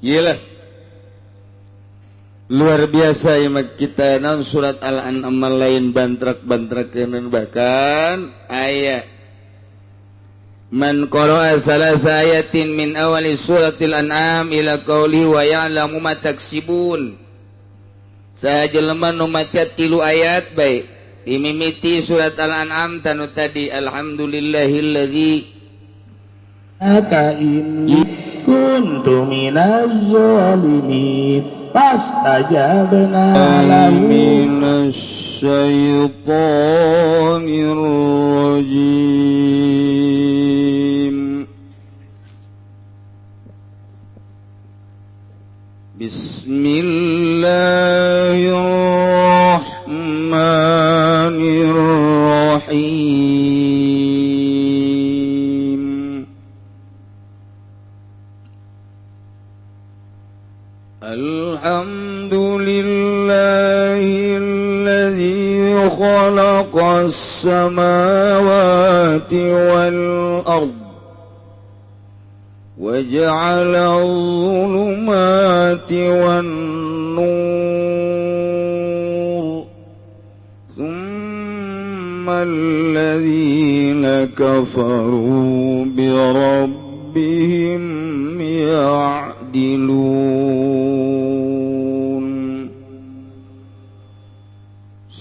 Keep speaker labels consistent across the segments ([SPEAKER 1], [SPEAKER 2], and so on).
[SPEAKER 1] Iyalah luar biasa ya kita naon surat Al-An'am lain bantrak-bantrakeun bahkan ayat man qara'a salasa ayatin min awali suratil An'am ila qauli wa ya'lamu ma taksibun saha jelema nu maca 3 ayat bae dimimiti surat Al-An'am tanu tadi alhamdulillahillazi
[SPEAKER 2] aka inni kuntu minaz zalimin fastajabna lahu
[SPEAKER 1] minasyaitonir rajim Bismillahirrahmanirrahim Alhamdulillahilladzi khalaqas samawati wal ardh وجعل الظلمات والنور ثم الذين كفروا بربهم يعدلون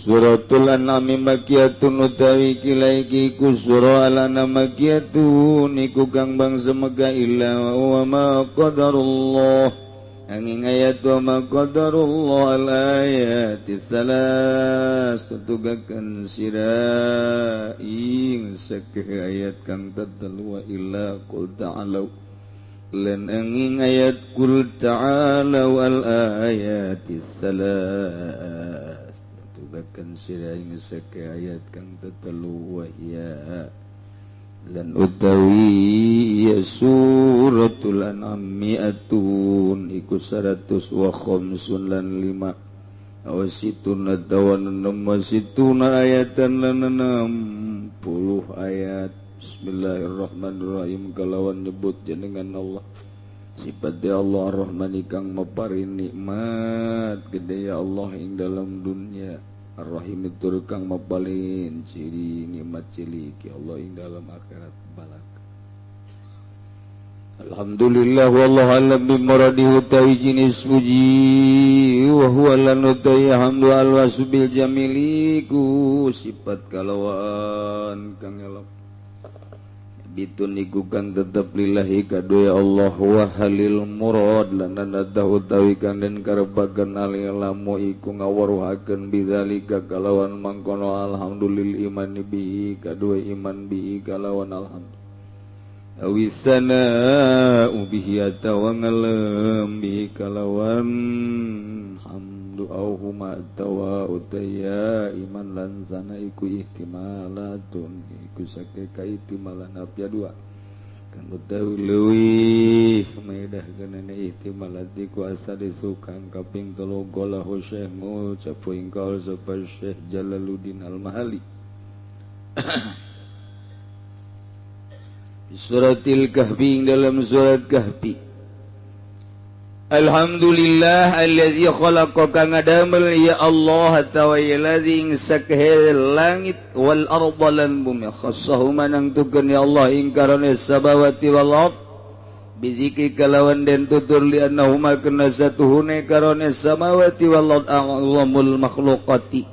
[SPEAKER 1] Suratul An'am makiyatun utawi kilaiki ku surah Al-An'am makiyatun iku kang bangsa mega illa wa ma qadarullah angin ayat wa ma qadarullah al-ayati salas tutugakan sira ing sakeh ayat kang tatalu wa illa qul ta'alu lan angin ayat qul ta'alu al-ayati salas bahkan siraing sake ayat kang tetelu wahya lan utawi ya suratul An'am mi'atun iku 105 lan 5 awasitun tawan 60 ayatan lan 60 ayat Bismillahirrahmanirrahim kalawan nyebut jenengan Allah sifat ya Allah Ar-Rahman kang maparin nikmat gede ya Allah ing dalam dunia Ar-Rahim itu kang mapalin ciri nikmat cilik ya Allah ing dalam akhirat balak Alhamdulillah wallahu alam bimuradihi utawi jenis puji wa huwa lan utawi hamdu al-wasbil jamiliku sifat kalawan kang elok bitun iku kang tetep lillahi kadoya Allah wa halil murad lan nadah utawi kang den karepaken alilamu iku ngawaruhaken bidzalika kalawan mangkono alhamdulillah iman bihi kadoya iman bihi kalawan alhamdulillah awisana ubihi atawa ngalem bihi kalawan hamdu auhuma atawa utaya iman lan sana iku ihtimalatun iku sake kaihtimalan apya dua kang utawi leuwih maedahkeun ihtimalat iku asali sukang kaping 3 golahu syekh ngucap ing kaul sapa Syekh Jalaluddin Al-Mahali Suratil Kahfi dalam surat Kahfi Alhamdulillah allazi khalaqa kang ngadamel ya Allah tawallazi sakhe langit wal arda lan bumi khassahu manang tukeun ya Allah ing karone sabawati wal ard bizikri kalawan den tutur li annahuma kana satuhune karone samawati wal ard a'zamul makhluqati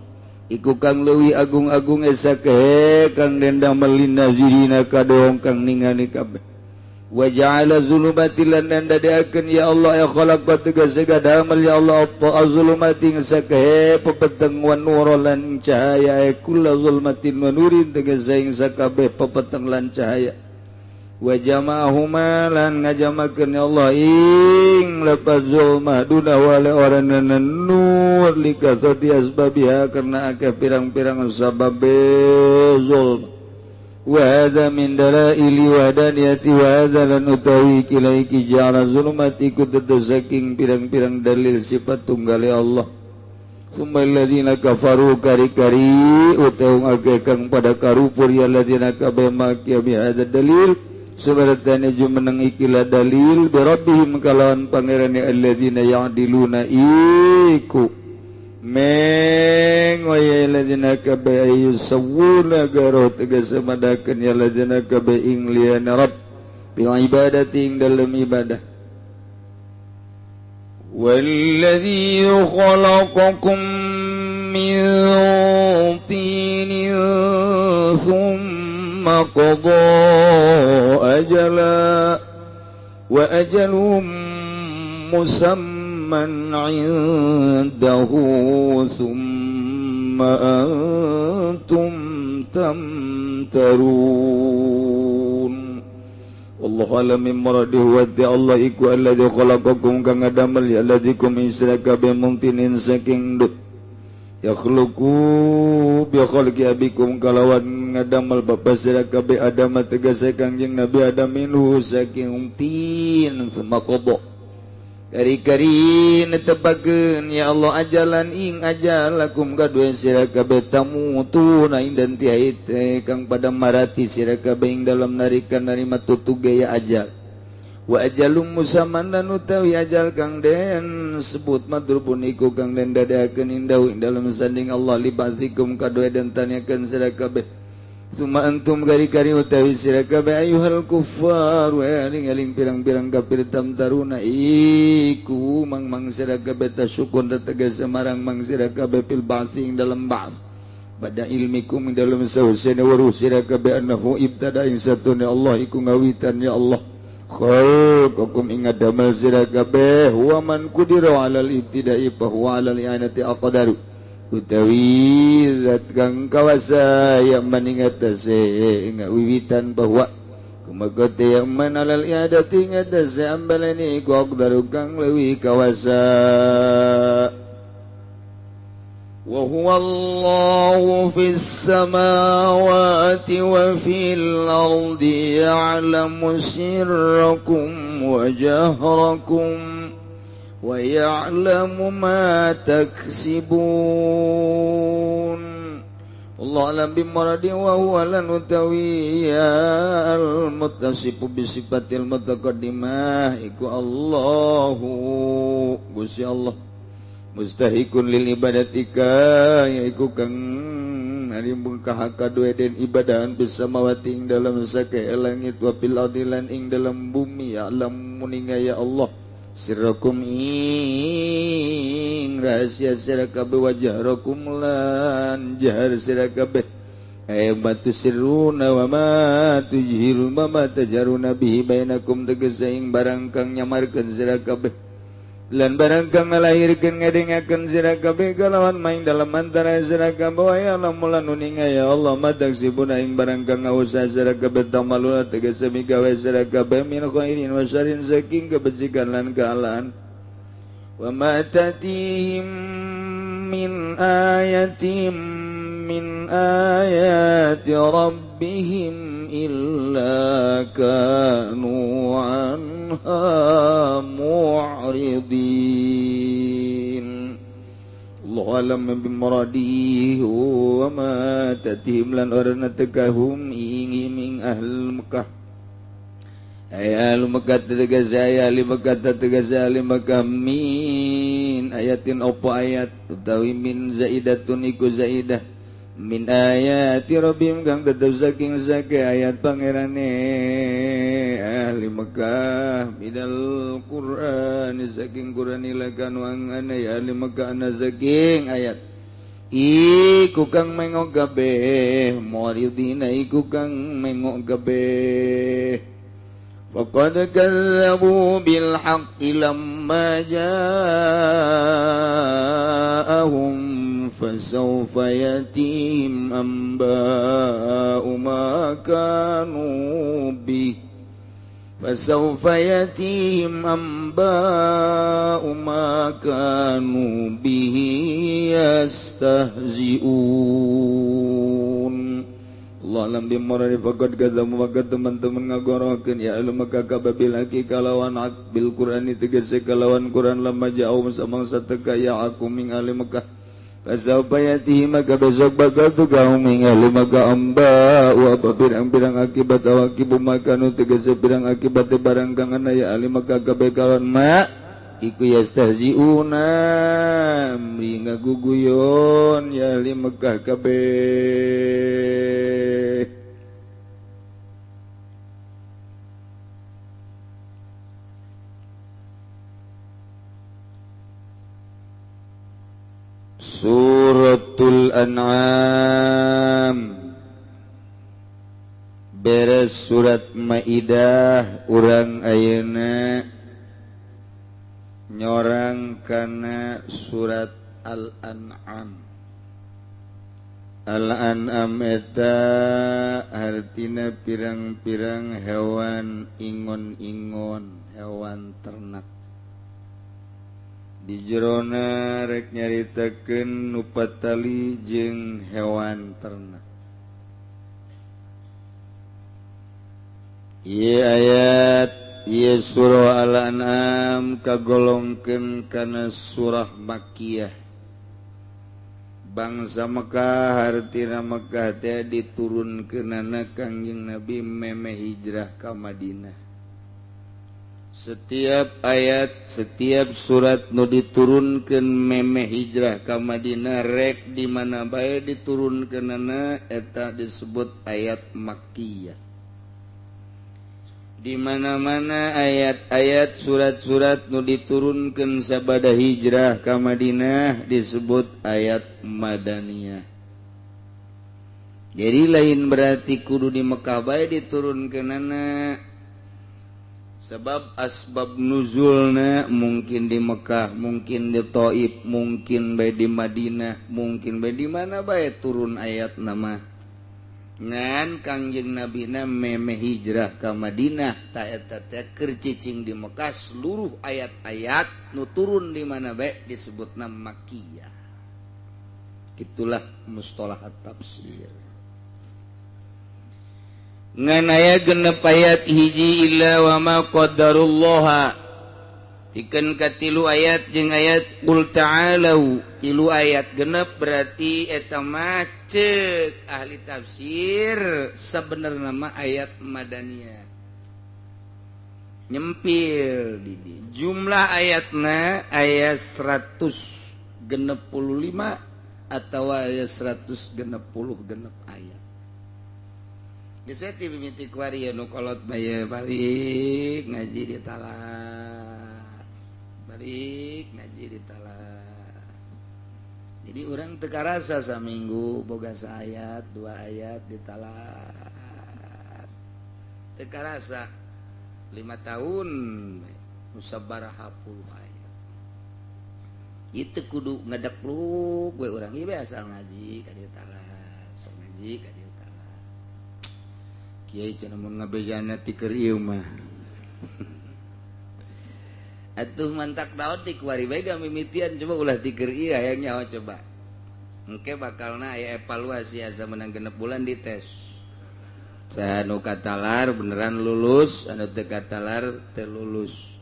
[SPEAKER 1] iku kang leuwih agung-agung sakhe kang den damel linazirina kadoong kang ningani kabeh wa ja'ala zulumati lan dadakeun ya Allah ya khalaqa tegese gadamel ya Allah az-zulumati sakhe pepeteng wan nur lan cahaya kullu zulmatin wa nurin tegese ing sakabeh pepeteng lan cahaya wa jama'ahuma lan ngajamakeun ya Allah ing lepas zulmah duna wala orangna nur likasati asbabiha karena akeh pirang-pirang sabab zulm wa hadza min dalaili wahdaniyati wa hadza lan utawi kilaiki ja'ala zulumati kudu saking pirang-pirang dalil sifat tunggal Allah summa alladziina kafaru kari-kari utaung akeh kang pada karupur ya alladziina kabeh makia bi hadzal dalil sebaratana jumeneng ikilah dalil bi rabbihim kalawan pangerane alladzina ya'diluna iku mengoye alladzina kabe yusawuna garo tegas madakeun ya alladzina kabe ing liana rabb bil ibadati ing dalam ibadah walladzi khalaqakum min tinin thumma qada ajala wa ajalum musamman indahu thumma antum tamtarun wallahu alam mimradih wa Allah iku alladzi khalaqakum kang ngadamel ya alladzi kum israka bi mumtinin saking dut yakhluqu bi khalqi abikum kalawan ngadamel bapa sira kabeh Adam tegese Kangjeng Nabi Adam minhu saking tin sumaqadha kari-kari netepakeun ya Allah ajalan ing ajal lakum kadue sira kabeh tamutuna ing dan tiait kang pada marati sira kabeh ing dalam narikan narima tutu gaya ajal wa ajalum musamman dan utawi ajal kang den sebut madrubun iku kang den dadakeun indau ing dalam sanding Allah libazikum kadue den tanyakeun sira kabeh summa antum kari-kari utawi sira kabeh ayuhal kuffar wa aling pirang-pirang kafir tamtaruna iku mang sira kabeh tasyukun tegas marang mang sira kabeh fil ba'si ing dalam ba'ts pada ilmikum ing dalam sawsene weruh sira kabeh annahu ibtada ing satune Allah iku ngawitan ya Allah khalaqakum ing adamal sira kabeh wa man qudira 'alal ibtida'i fa huwa 'alal i'anati aqdaru utawi zat kang kawasa yang maningatase ing wiwitan bahwa kumagote yang manalal iadati ngatase ambalani ku aqdaru kang lewi kawasa wa huwa Allahu fis samawati wa fil ardi ya'lamu sirrakum wa jahrakum wa ya'lamu ma taksibun Allah alam bimaradi wa huwa lan utawi al muttasifu bi sifatil mutaqaddimah iku Allahu Gusti Allah mustahikun lil ibadatika yaiku kang ari mungkah kadue den ibadahan bisa mawati ing dalam sake langit wa fil ardi lan ing dalam bumi ya alam muninga ya Allah sirrakum ing rahasia sira kabeh wajharakum lan jahar sira kabeh matu sirruna wa ma tujhirun wa ma tajaruna bihi bainakum tegese ing barang kang nyamarkeun sira kabeh lan barang kang ngalahirkeun ngadengakeun sira kabeh kalawan main dalam antara sira kabeh ya lamulan uninga ya Allah madaksibuna ing barang kang ngausa sira kabeh tamaluna tegese migawe sira kabeh min khairin wa syarrin saking kebajikan lan kealaan wa ma tatihim min ayatin min ayati rabbihim illa kanu anha mu'ridin Allah alam bimuradihi wa ma tatihim lan orana tegahum ing ahl Mekah ayat Mekah tegas ayat Mekah tegas ayat Mekah min ayatin opo ayat utawi min zaidatun iku zaidah min ayati rabbim kang tetep saking sake ayat pangerane ahli Mekah bidal Qur'an saking Qur'an ilakan wangana ya ahli Mekah ana saking ayat iku kang mengok kabeh muridina iku kang mengok kabeh faqad kazzabu bil haqqi lamma ja'ahum fasawfa yatihim amba'u ma kanu bih fasawfa yatihim amba'u ma kanu bihi yastahzi'un Allah alam bimuradi faqad kadzabu maka teman-teman ngagorokeun ya ilmu kakababil haqi kalawan haq bil Qur'ani tegese kalawan Qur'an lamma ja'u samangsa teka ya aku ming ahli Mekah Pasapayatihi maka besok bakal tu kaum ningali maka amba wa pirang-pirang akibat awakibu maka nu tegese pirang akibat barang kang aya ali maka kabekalan ma iku yastahziuna mri ngaguguyon ya ali maka kabeh. Suratul An'am beres surat Maidah urang ayeuna nyorang kana surat Al-An'am. Al-An'am eta artina pirang-pirang hewan ingon-ingon, hewan ternak. Di jerona rek nyaritakeun nu patali jeung hewan ternak. Ieu ayat ieu surah Al-An'am kagolongkeun kana surah Makkiyah. Bangsa Makkah hartina Makkah teh diturunkeunana Kangjeng Nabi meme hijrah ka Madinah. Setiap ayat, setiap surat nu diturunkeun meme hijrah ka Madinah rek di mana bae diturunkeunana eta disebut ayat Makkiyah. Di mana-mana ayat-ayat surat-surat nu diturunkeun sabada hijrah ka Madinah disebut ayat Madaniyah. Jadi lain berarti kudu di Mekah bae diturunkeunana. Sebab asbab nuzulna mungkin di Mekah, mungkin di Thaif, mungkin bae di Madinah, mungkin bae di mana bae turun ayat nama. Ngan Kangjeng Nabi na meme hijrah ka Madinah ta eta teh keur cicing di Mekah seluruh ayat-ayat nu turun di mana bae disebutna Makkiyah. Itulah mustalah at-tafsir. Ngan aya genep ayat hiji illa wa ma qadarullah pikeun ka tilu ayat jeung ayat qul ta'alu tilu ayat genep berarti eta mah ceuk ahli tafsir sabenerna mah ayat madaniyah nyempil di jumlah ayatna aya 165 atawa aya 160 genep ayat. Geus ti mimiti kuari nu kolot bae balik ngaji di talat. Balik ngaji di talat. Jadi urang teu karasa saminggu boga saayat, 2 ayat di talat. Teu karasa 5 tahun nu sabaraha puluh ayat. Itu kudu ngedekluk we urang ieu asal ngaji ka di talat. Sok ngaji ka Kiai cenah mun ngabejana ti keur ieu mah. Atuh mantak daot ti kuari bae gamimitian coba ulah ti keur ieu hayang nyaho coba. Engke bakalna aya evaluasi asa menang genep bulan dites. Saha nu katalar beneran lulus, anu teu katalar teu lulus.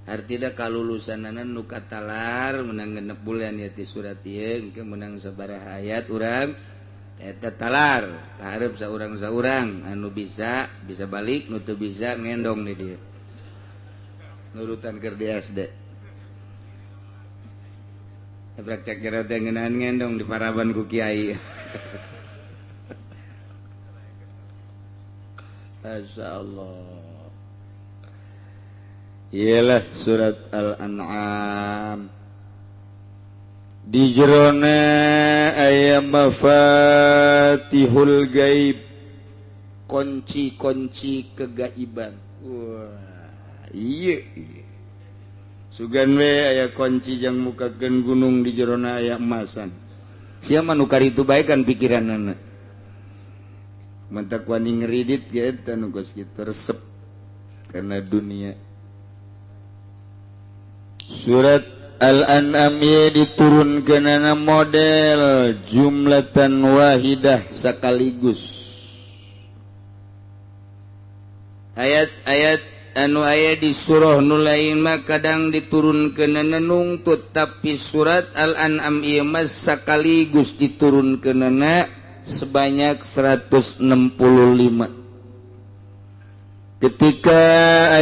[SPEAKER 1] Artina kalulusanana nu katalar menang genep bulan ya ti surat ieu engke menang sabaraha ayat urang eta talar hareup saurang-saurang anu bisa balik nu teu bisa ngendong di dieu nurutan keur di SD ebrak cakira teh ngeunaan ngendong di paraban ku kiai masyaallah. Ialah surat Al-An'am di jerona aya mafatihul gaib kunci-kunci kegaiban. Wah iya sugan we aya kunci jang mukakeun gunung di jerona aya emasan sia mah nu karitu bae kan pikiranna mentak wani ngeridit ge eta nu geus kitu resep karena dunia. Surat Al-An'am diturunkeunana model jumlatan wahidah sekaligus. Ayat-ayat anu aya di surah nu lain mah kadang diturunkeun nenungtut tapi surat Al-An'am ieu mah sakaligus diturunkeunna sebanyak 165. Ketika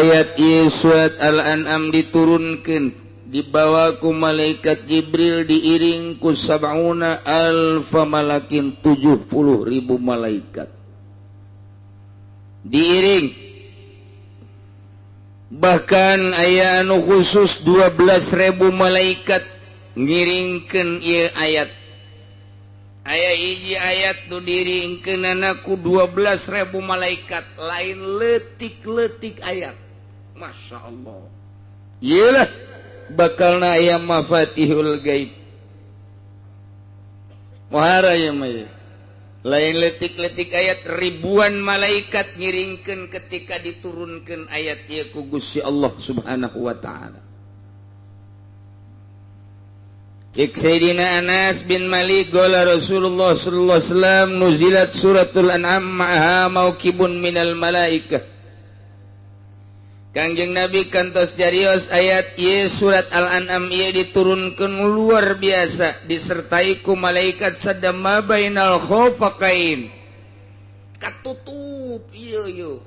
[SPEAKER 1] ayat ieu surat Al-An'am diturunkeun dibawa ku malaikat Jibril diiring ku sab'una alfa malakin 70.000 malaikat diiring. Bahkan aya anu khusus 12.000 malaikat ngiringkeun ieu ayat. Aya hiji ayat tu diringkeunana ku 12.000 malaikat lain leutik-leutik ayat. Masya Allah. Iyalah bakalna aya mafatihul gaib. Muhara ya mah. Lain letik-letik ayat ribuan malaikat ngiringkeun ketika diturunkeun ayat ieu ku Gusti Allah Subhanahu wa taala. Cik Sayyidina Anas bin Malik qala Rasulullah sallallahu alaihi wasallam nuzilat suratul An'am ma'aha mauqibun minal malaikah. Kangjeng Nabi kantos jarios ayat ieu surat Al-An'am ieu diturunkeun luar biasa disertai ku malaikat sadama bainal khafaqain. Katutup ieu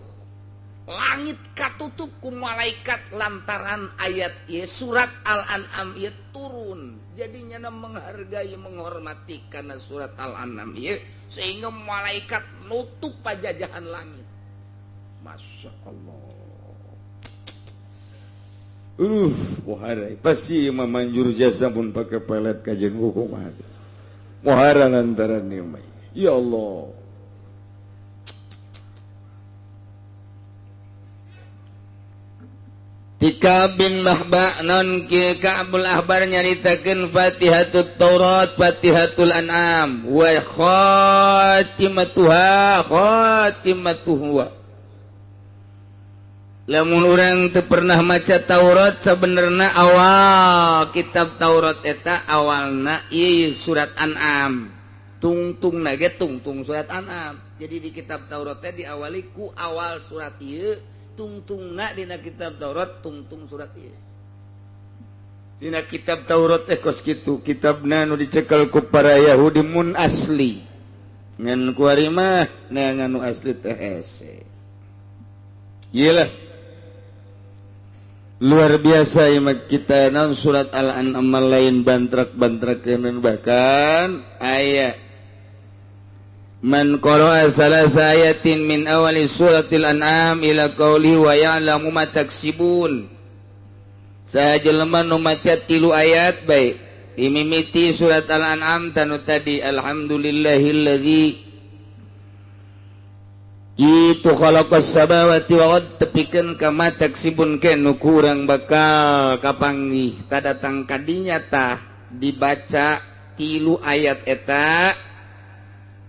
[SPEAKER 1] langit katutup ku malaikat lantaran ayat ieu surat Al-An'am ieu turun. Jadinya menghargai menghormati karena surat Al-An'am ieu sehingga malaikat nutup pajajahan langit. Masya Allah. Muharai pasti memanjur jasa pun pakai pelet kajian hukum ada. Muhara lantaran ni mai. Ya Allah. Tika bin Mahba non ke Ka'bul Ahbar nyaritakeun Fatihatut Taurat, Fatihatul An'am, wa khatimatuhu. Lamun urang teu pernah maca Taurat sabenerna awal kitab Taurat eta awalna ieu surat An'am. Tungtungna ge tungtung surat An'am. Jadi di kitab Taurat teh diawali ku awal surat ieu, tungtungna dina kitab Taurat tungtung surat ieu. Dina kitab Taurat teh kos kitu, kitabna nu dicekel ku para Yahudi mun asli. Ngan ku ari mah neangan nu asli teh hese. Iyalah luar biasa imak kita naon surat Al-An'am lain bantrak-bantrakeun bahkan ayat man qara'a salasa ayatin min awali suratil An'am ila qauli wa ya'lamu ma taksibun. Sajelema nu maca 3 ayat bae dimimiti surat Al-An'am tanu tadi alhamdulillahilladzi itu khalaqas samawati wal ardh tepikeun ka ma taksibun ke nu kurang bakal kapanggih tadatang kadinya tah dibaca 3 ayat eta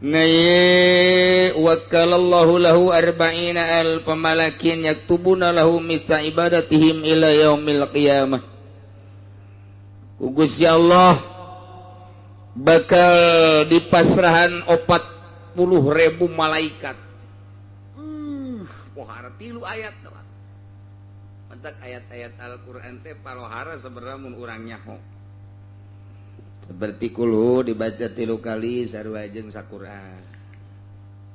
[SPEAKER 1] ngaye wakalallahu lahu arba'ina al pamalakin yaktubuna lahu mithla ibadatihim ila yaumil qiyamah. Ku Gusti Allah bakal dipasrahan 40.000 malaikat. Pohara 3 ayat teman. Mantak ayat-ayat Al-Quran teh parohara sebenarnya mun urang nyaho. Seperti kulhu dibaca 3 kali sarua jeung sakurang.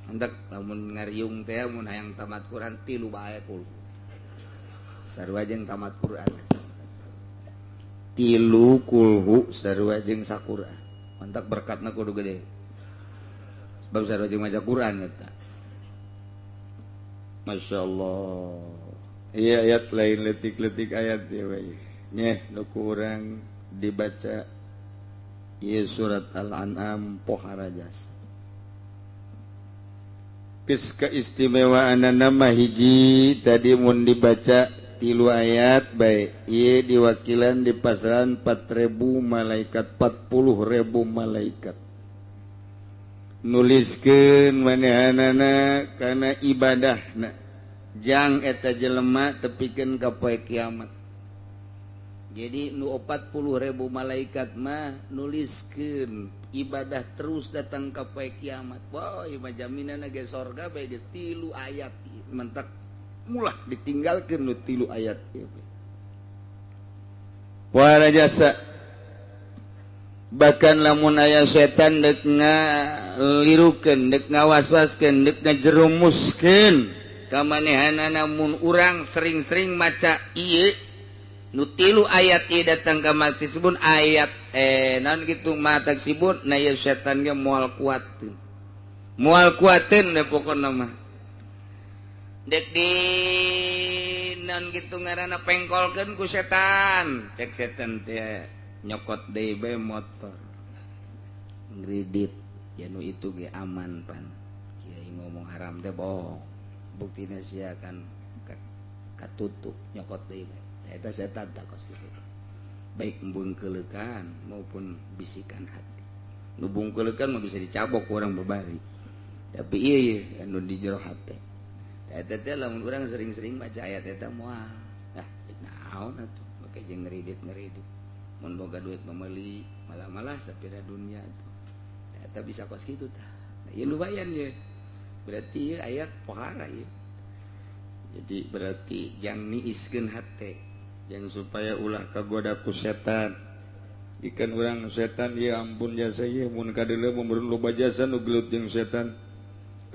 [SPEAKER 1] Mantak lamun ngariung teh mun hayang tamat Quran 3 bae kulhu. Sarua jeung tamat Quran. 3 kulhu sarua jeung sakurang. Mantak berkatna kudu gede. Sebab sarua jeung maca Quran eta. Masya Allah. Iya ayat lain letik-letik ayat ya baik. Nyeh nu kurang dibaca ieu surat Al-An'am pohara jasa. Geus kaistimewaanna mah hiji tadi mun dibaca 3 ayat bae ieu diwakilan di pasaran 4.000 malaikat 40.000 malaikat. Nuliskeun manehanana kana ibadahna jang eta jelema tepikeun ka poe kiamat. Jadi nu 40.000 malaikat mah nuliskeun ibadah terus datang ka poe kiamat. Wah, ieu mah jaminanna ge sorga bae geus 3 ayat mentek mulah ditinggalkeun nu 3 ayat ieu para jasa bahkan lamun aya setan dek ngalirukeun dek ngawaswaskeun dek ngajerumuskeun ka manehana namun urang sering-sering maca ieu nu 3 ayat ieu datang ka maksibun ayat naon kitu mata sibun na ieu setan ge moal kuateun da pokona mah dek di naon kitu ngaranna pengkolkeun ku setan cek setan teh nyokot deui bae motor ngridit ya nu itu ge aman pan kiai ngomong haram teh bohong buktina sia kan katutup nyokot deui bae eta setan tak kos kitu baik bungkeulekan maupun bisikan hati nu bungkeulekan mah bisa dicabok ku urang babari tapi ieu anu di jero hate eta teh lamun urang sering-sering maca ayat eta moal naon atuh make jeung ngridit mun boga duit memeuli malah-malah sapira dunia tuh eta bisa kos kitu tah ieu lumayan ye berarti ieu ayat pohara ye jadi berarti jang niiskeun hate jang supaya ulah kagoda ku setan ikan urang setan ya ampun jasa ye mun kadeuleu mun loba jasa nu gelut jeung setan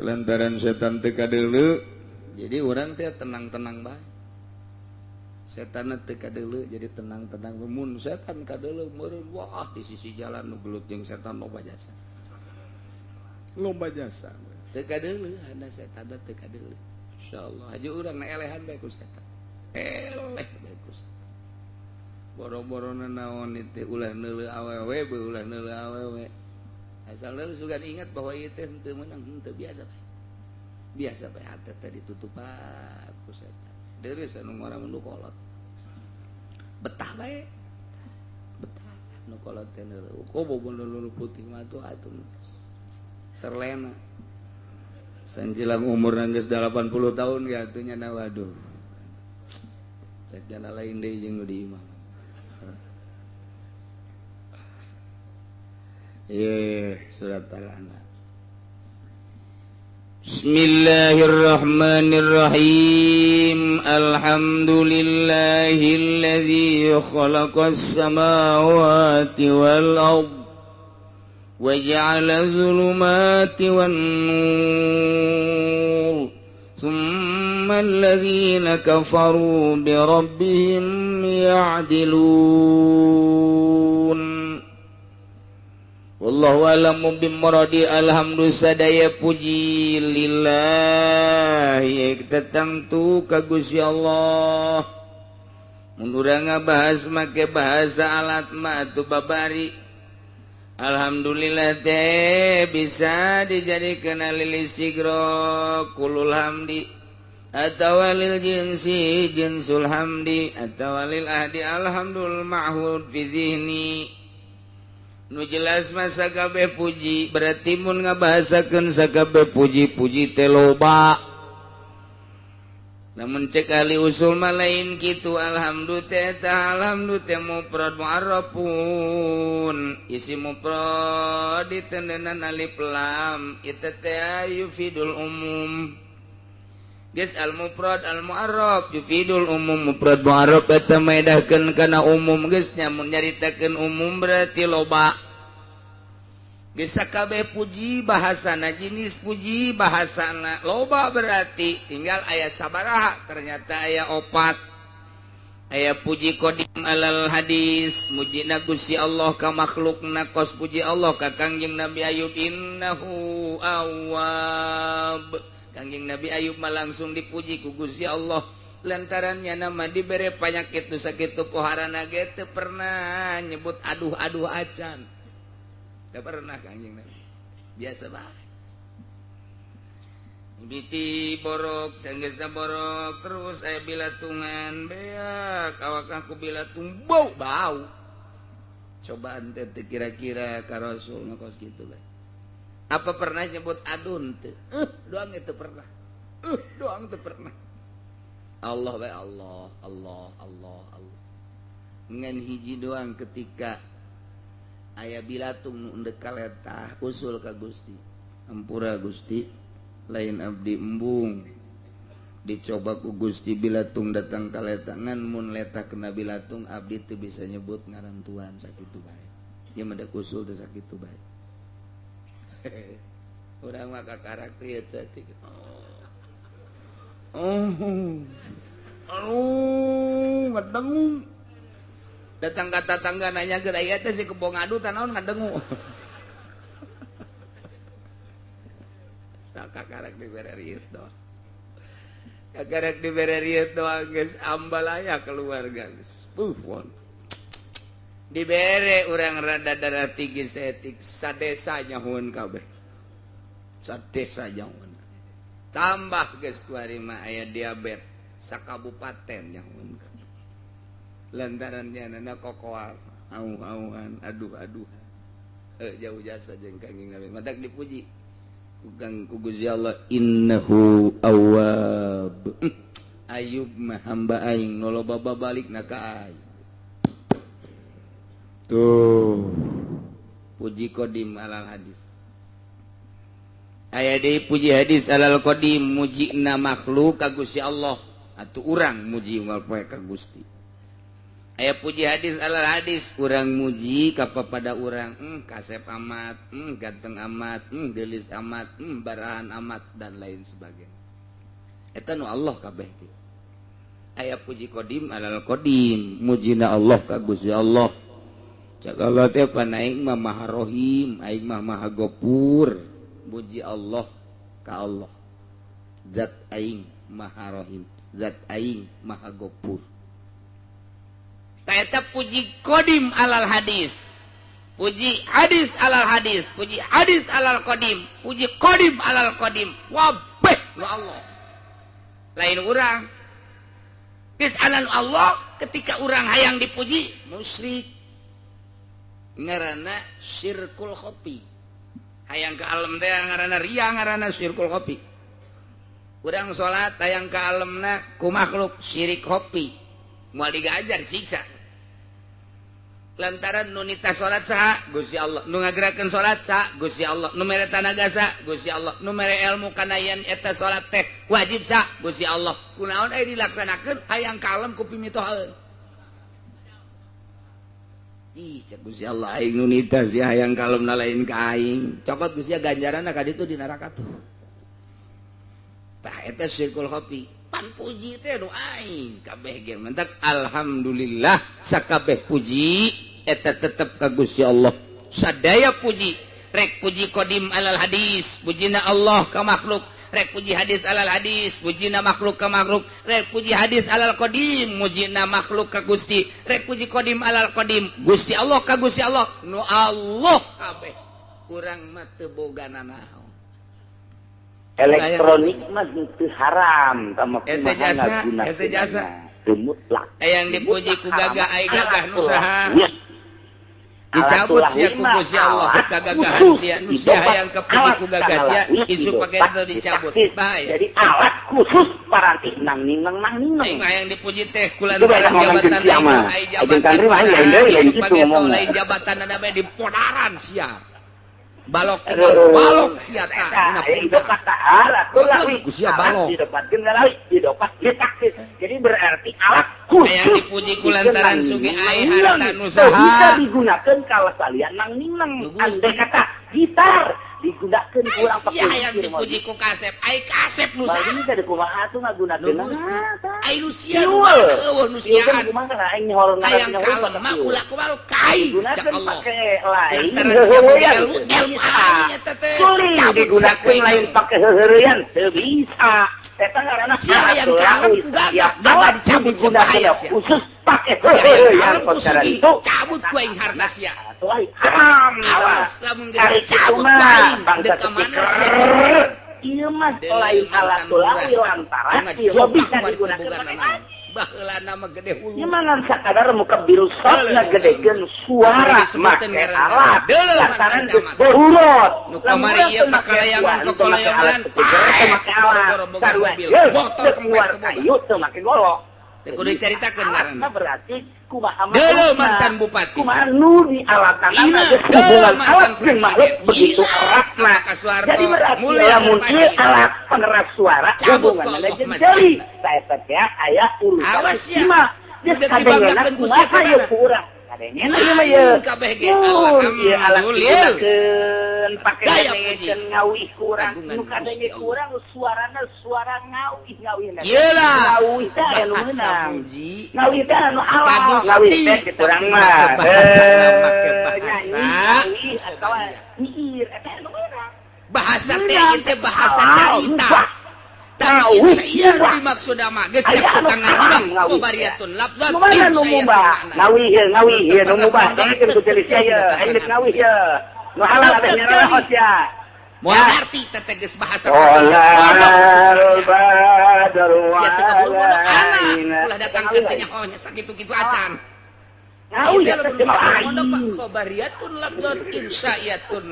[SPEAKER 1] kelantaran setan teu kadeuleu jadi urang teh tenang-tenang bae setan teh kadeuleu jadi tenang-tenang mun setan kadeuleu meureun wah di sisi jalan nu gelut jeung setan loba jasa teu kadeuleu hana setan teu kadeuleu insyaallah aja urang elehan bae ku setan eleh bae ku setan boro-borona naon itu ulah neuleu awewe bae ulah neuleu awewe asal lu sugan ingat bahwa ieu teh henteu meunang henteu biasa bae hate teh ditutupan ku setan deres anu ngaranna nu kolot betah bae betah nu kolot teh neuleu kobo nu putih mah tuh atuh terlena sanjilang umurna geus 80 tahun ge atuh nya waduh cek jana lain deui jeung nu di imam surat Al-An'am Bismillahirrahmanirrahim Alhamdulillahilladzi khalaqas samawati wal ardh wa ja'ala dhulumati wan nur thumma alladhina kafaru bi rabbihim ya'dilun wallahu a'lamu bimuradi alhamdu sadaya puji lillahi tertentu ka Gusti Allah mun urang ngabahas make bahasa alat mah atuh babari alhamdulillah teh bisa dijadikeun lil istighra kulul hamdi atawa lil jinsi jinsul hamdi atawa lil ahdi alhamdul ma'hud fi dhihni nu jelas mah sakabeh puji berarti mun ngabahasakeun sakabeh puji-puji teh loba namun cek ahli usul mah lain kitu alhamdu teh mufrad mu'arrafun isim mufrad ditendenan alif lam itu teh yufidul umum geus al mufrad al mu'arraf yufidul umum mufrad mu'arraf eta maedahkeun kana umum geus nyamun nyaritakeun umum berarti loba geus sakabeh puji bahasana jenis puji bahasana loba berarti tinggal aya sabaraha ternyata aya 4 aya puji qadim alal hadis mujina Gusti Allah ka makhlukna kos puji Allah ka Kangjeng Nabi Ayub innahu awwab Kangjeng Nabi Ayub mah langsung dipuji ku Gusti Allah lantarannya nama dibere panyakit nu sakitu poharana ge teu pernah nyebut aduh acan teu pernah Kangjeng Nabi biasa bae biti borok sanggeusna borok terus aya bilatungan beak awak aku bilatung bau cobaan teh kira-kira ka Rasul ngakos kitu bae apa pernah nyebut adun teu doang itu pernah doang teu pernah Allah bae Allah ngan hiji doang ketika aya bilatung nu endek kaletah usul ka Gusti ampura Gusti lain abdi embung dicoba ku Gusti bilatung datang ka letangan mun letak kena bilatung abdi teu bisa nyebut ngaran Tuhan sakitu bae ieu mah da usul teh sakitu bae urang mah kakarak lieu satik ngadengu datang ka tatangga nanya geura ieu teh si kebo ngadu tah naon ngadengu tak kakarak dibere rieu doang kakarak dibere rieu doang geus ambalaya keluarga geus dibere urang rada darah tinggi setik sadesa nyahoeun kabeh sadesa nyahoeun tambah geus kuari mah aya diabetes sakabupaten nyahoeun kabeh lantaran nyanana kokoal auh-auhan aduh-aduhan jauh jasa jeung kanging Nabi matak dipuji ku Gusti Allah innahu awwab Ayub mah hamba aing nu loba babalikna ka aing tuh puji qadim alal hadis aya deui puji hadis alal qadim mujina makhluk ka Gusti Allah atuh urang muji moal poe ka Gusti aya puji hadis alal hadis urang muji ka papada urang kasep amat ganteng amat geulis amat barahan amat dan lain sebagainya eta nu Allah kabeh kitu aya puji qadim alal qadim mujina Allah ka Gusti Allah cak Allah teh panaing mah maha rohim aing mah maha gopur muji Allah ka Allah zat aing maha rohim zat aing maha gopur eta puji qadim alal hadis puji hadis alal hadis puji hadis alal qadim puji qadim alal qadim wabeh nu Allah lain urang geus anan Allah ketika urang hayang dipuji musyrik ngaranna syirkul khofi hayang ka alam teh ngaranna riya ngaranna syirkul khofi urang salat hayang ka alemna ku makhluk syirik khofi moal digajar siksa lantaran nu nita salat saha Gusti Allah nu ngagerakeun salat saha Gusti Allah nu mere tanaga saha Gusti Allah nu mere ilmu kana yen eta salat teh wajib saha Gusti Allah kunaon aya dilaksanakeun hayang kalem ku pimitohaeun ih cek Gusti Allah aing nu nita sia hayang kalemna lain ka aing cokot Gusti ganjaranna ka ditu di neraka tuh tah eta syirkul khofi pan puji teh nu aing kabeh ge mentek alhamdulillah sakabeh puji eta tetep ka Gusti Allah sadaya puji rek puji qadim alal hadis pujina Allah ka makhluk rek puji hadis alal hadis pujina makhluk ka makhluk rek puji hadis alal qadim mujina makhluk ka Gusti rek puji qadim alal qadim Gusti Allah ka Gusti Allah nu Allah kabeh urang mah teu bogana naon
[SPEAKER 2] elektronik mah teu haram sama
[SPEAKER 1] kumaha jasa
[SPEAKER 2] teu mutlak
[SPEAKER 1] yang dipuji ku gagah ai gagah nu saha dicabut sia ku Gusti Allah gagahan sia nu sia hayang kepuji ku gagah sia isu pake teu dicabut bahaya jadi alat khusus paranti nang ninang aing hayang dipuji teh kulantaran jabatan ai jabatan isu pake teu lain jabatan ada bae di podaran sia balok balok sia tah dina kata alat sia balok didapatkeun galali didopat ditaksis jadi berarti alat khusus yang dipuji kulantaran sugi ai harta nu saha bisa digunakeun kala salian nang ninang andai kata gitar digunakeun kurang pakai yang dipuji ku kasep ai kasep nu saha bari teh kumaha atuh ngagunakeun ai nu sia eueuh nu siaan kumaha aing nyolong hayang kalem mah ulah kumaha kai cak Allah lain ilmu aya teh digunakeun lain pake heureuyan teu bisa eta ngaranna hayang kalem ku gagah gagah dicabut sia bahaya khusus pake heureuyan perkara itu cabut ku aing harta sia haram awas lamun geus cabut ku aing dek ka mana sia ieu mah lain alat lain lantaran ieu bisa digunakeun baheulana mah gede hulu ieu mah ngan sakadar muka biru sotna gedekeun suara make alat lantaran geus berurut nu kamari ieu pakalayangan kokolayangan make alat sarua mobil motor
[SPEAKER 2] keluar kayu teu make golok
[SPEAKER 1] kudu dicaritakeun ngaranna.
[SPEAKER 2] Berarti kumaha
[SPEAKER 1] mantan bupati.
[SPEAKER 2] Kumaha nu di alatanana hubungan alat jeung makhluk begitu eratna. Jadi berarti lamun ieu alat pengeras suara hubunganna jeung deui. Saeta teh aya urusan simak. Geus kadengena kumaha ieu ku urang. Kadengena ieu mah ieu.
[SPEAKER 1] Kabeh ge alhamdulillah.
[SPEAKER 2] Pake dengekeun ngawih ku urang. Nu kadenge ku urang suarana suara ngawih.
[SPEAKER 1] Iyalah.
[SPEAKER 2] Ngawih teh anu meunang. Ngawih teh anu halal. Ngawih teh di urang mah.
[SPEAKER 1] Make bahasa.
[SPEAKER 2] Atawa nyiir eta anu meunang.
[SPEAKER 1] Bahasa teh ieu bahasa carita. Tapi insya Allah dimaksud mah geus teh tukang ngaji mah mubariyatun lafzan
[SPEAKER 2] ngawih nu mubah teh keur tulis ieu hendak ngawih ieu nu halal teh nyaraos ya
[SPEAKER 1] moal arti teh geus bahasa
[SPEAKER 2] Allahul badru wa
[SPEAKER 1] ulah datangkeun teh nyahonya sakitu-kitu acan
[SPEAKER 2] ngawih teh
[SPEAKER 1] khabariyatun lafzan insya'iyatun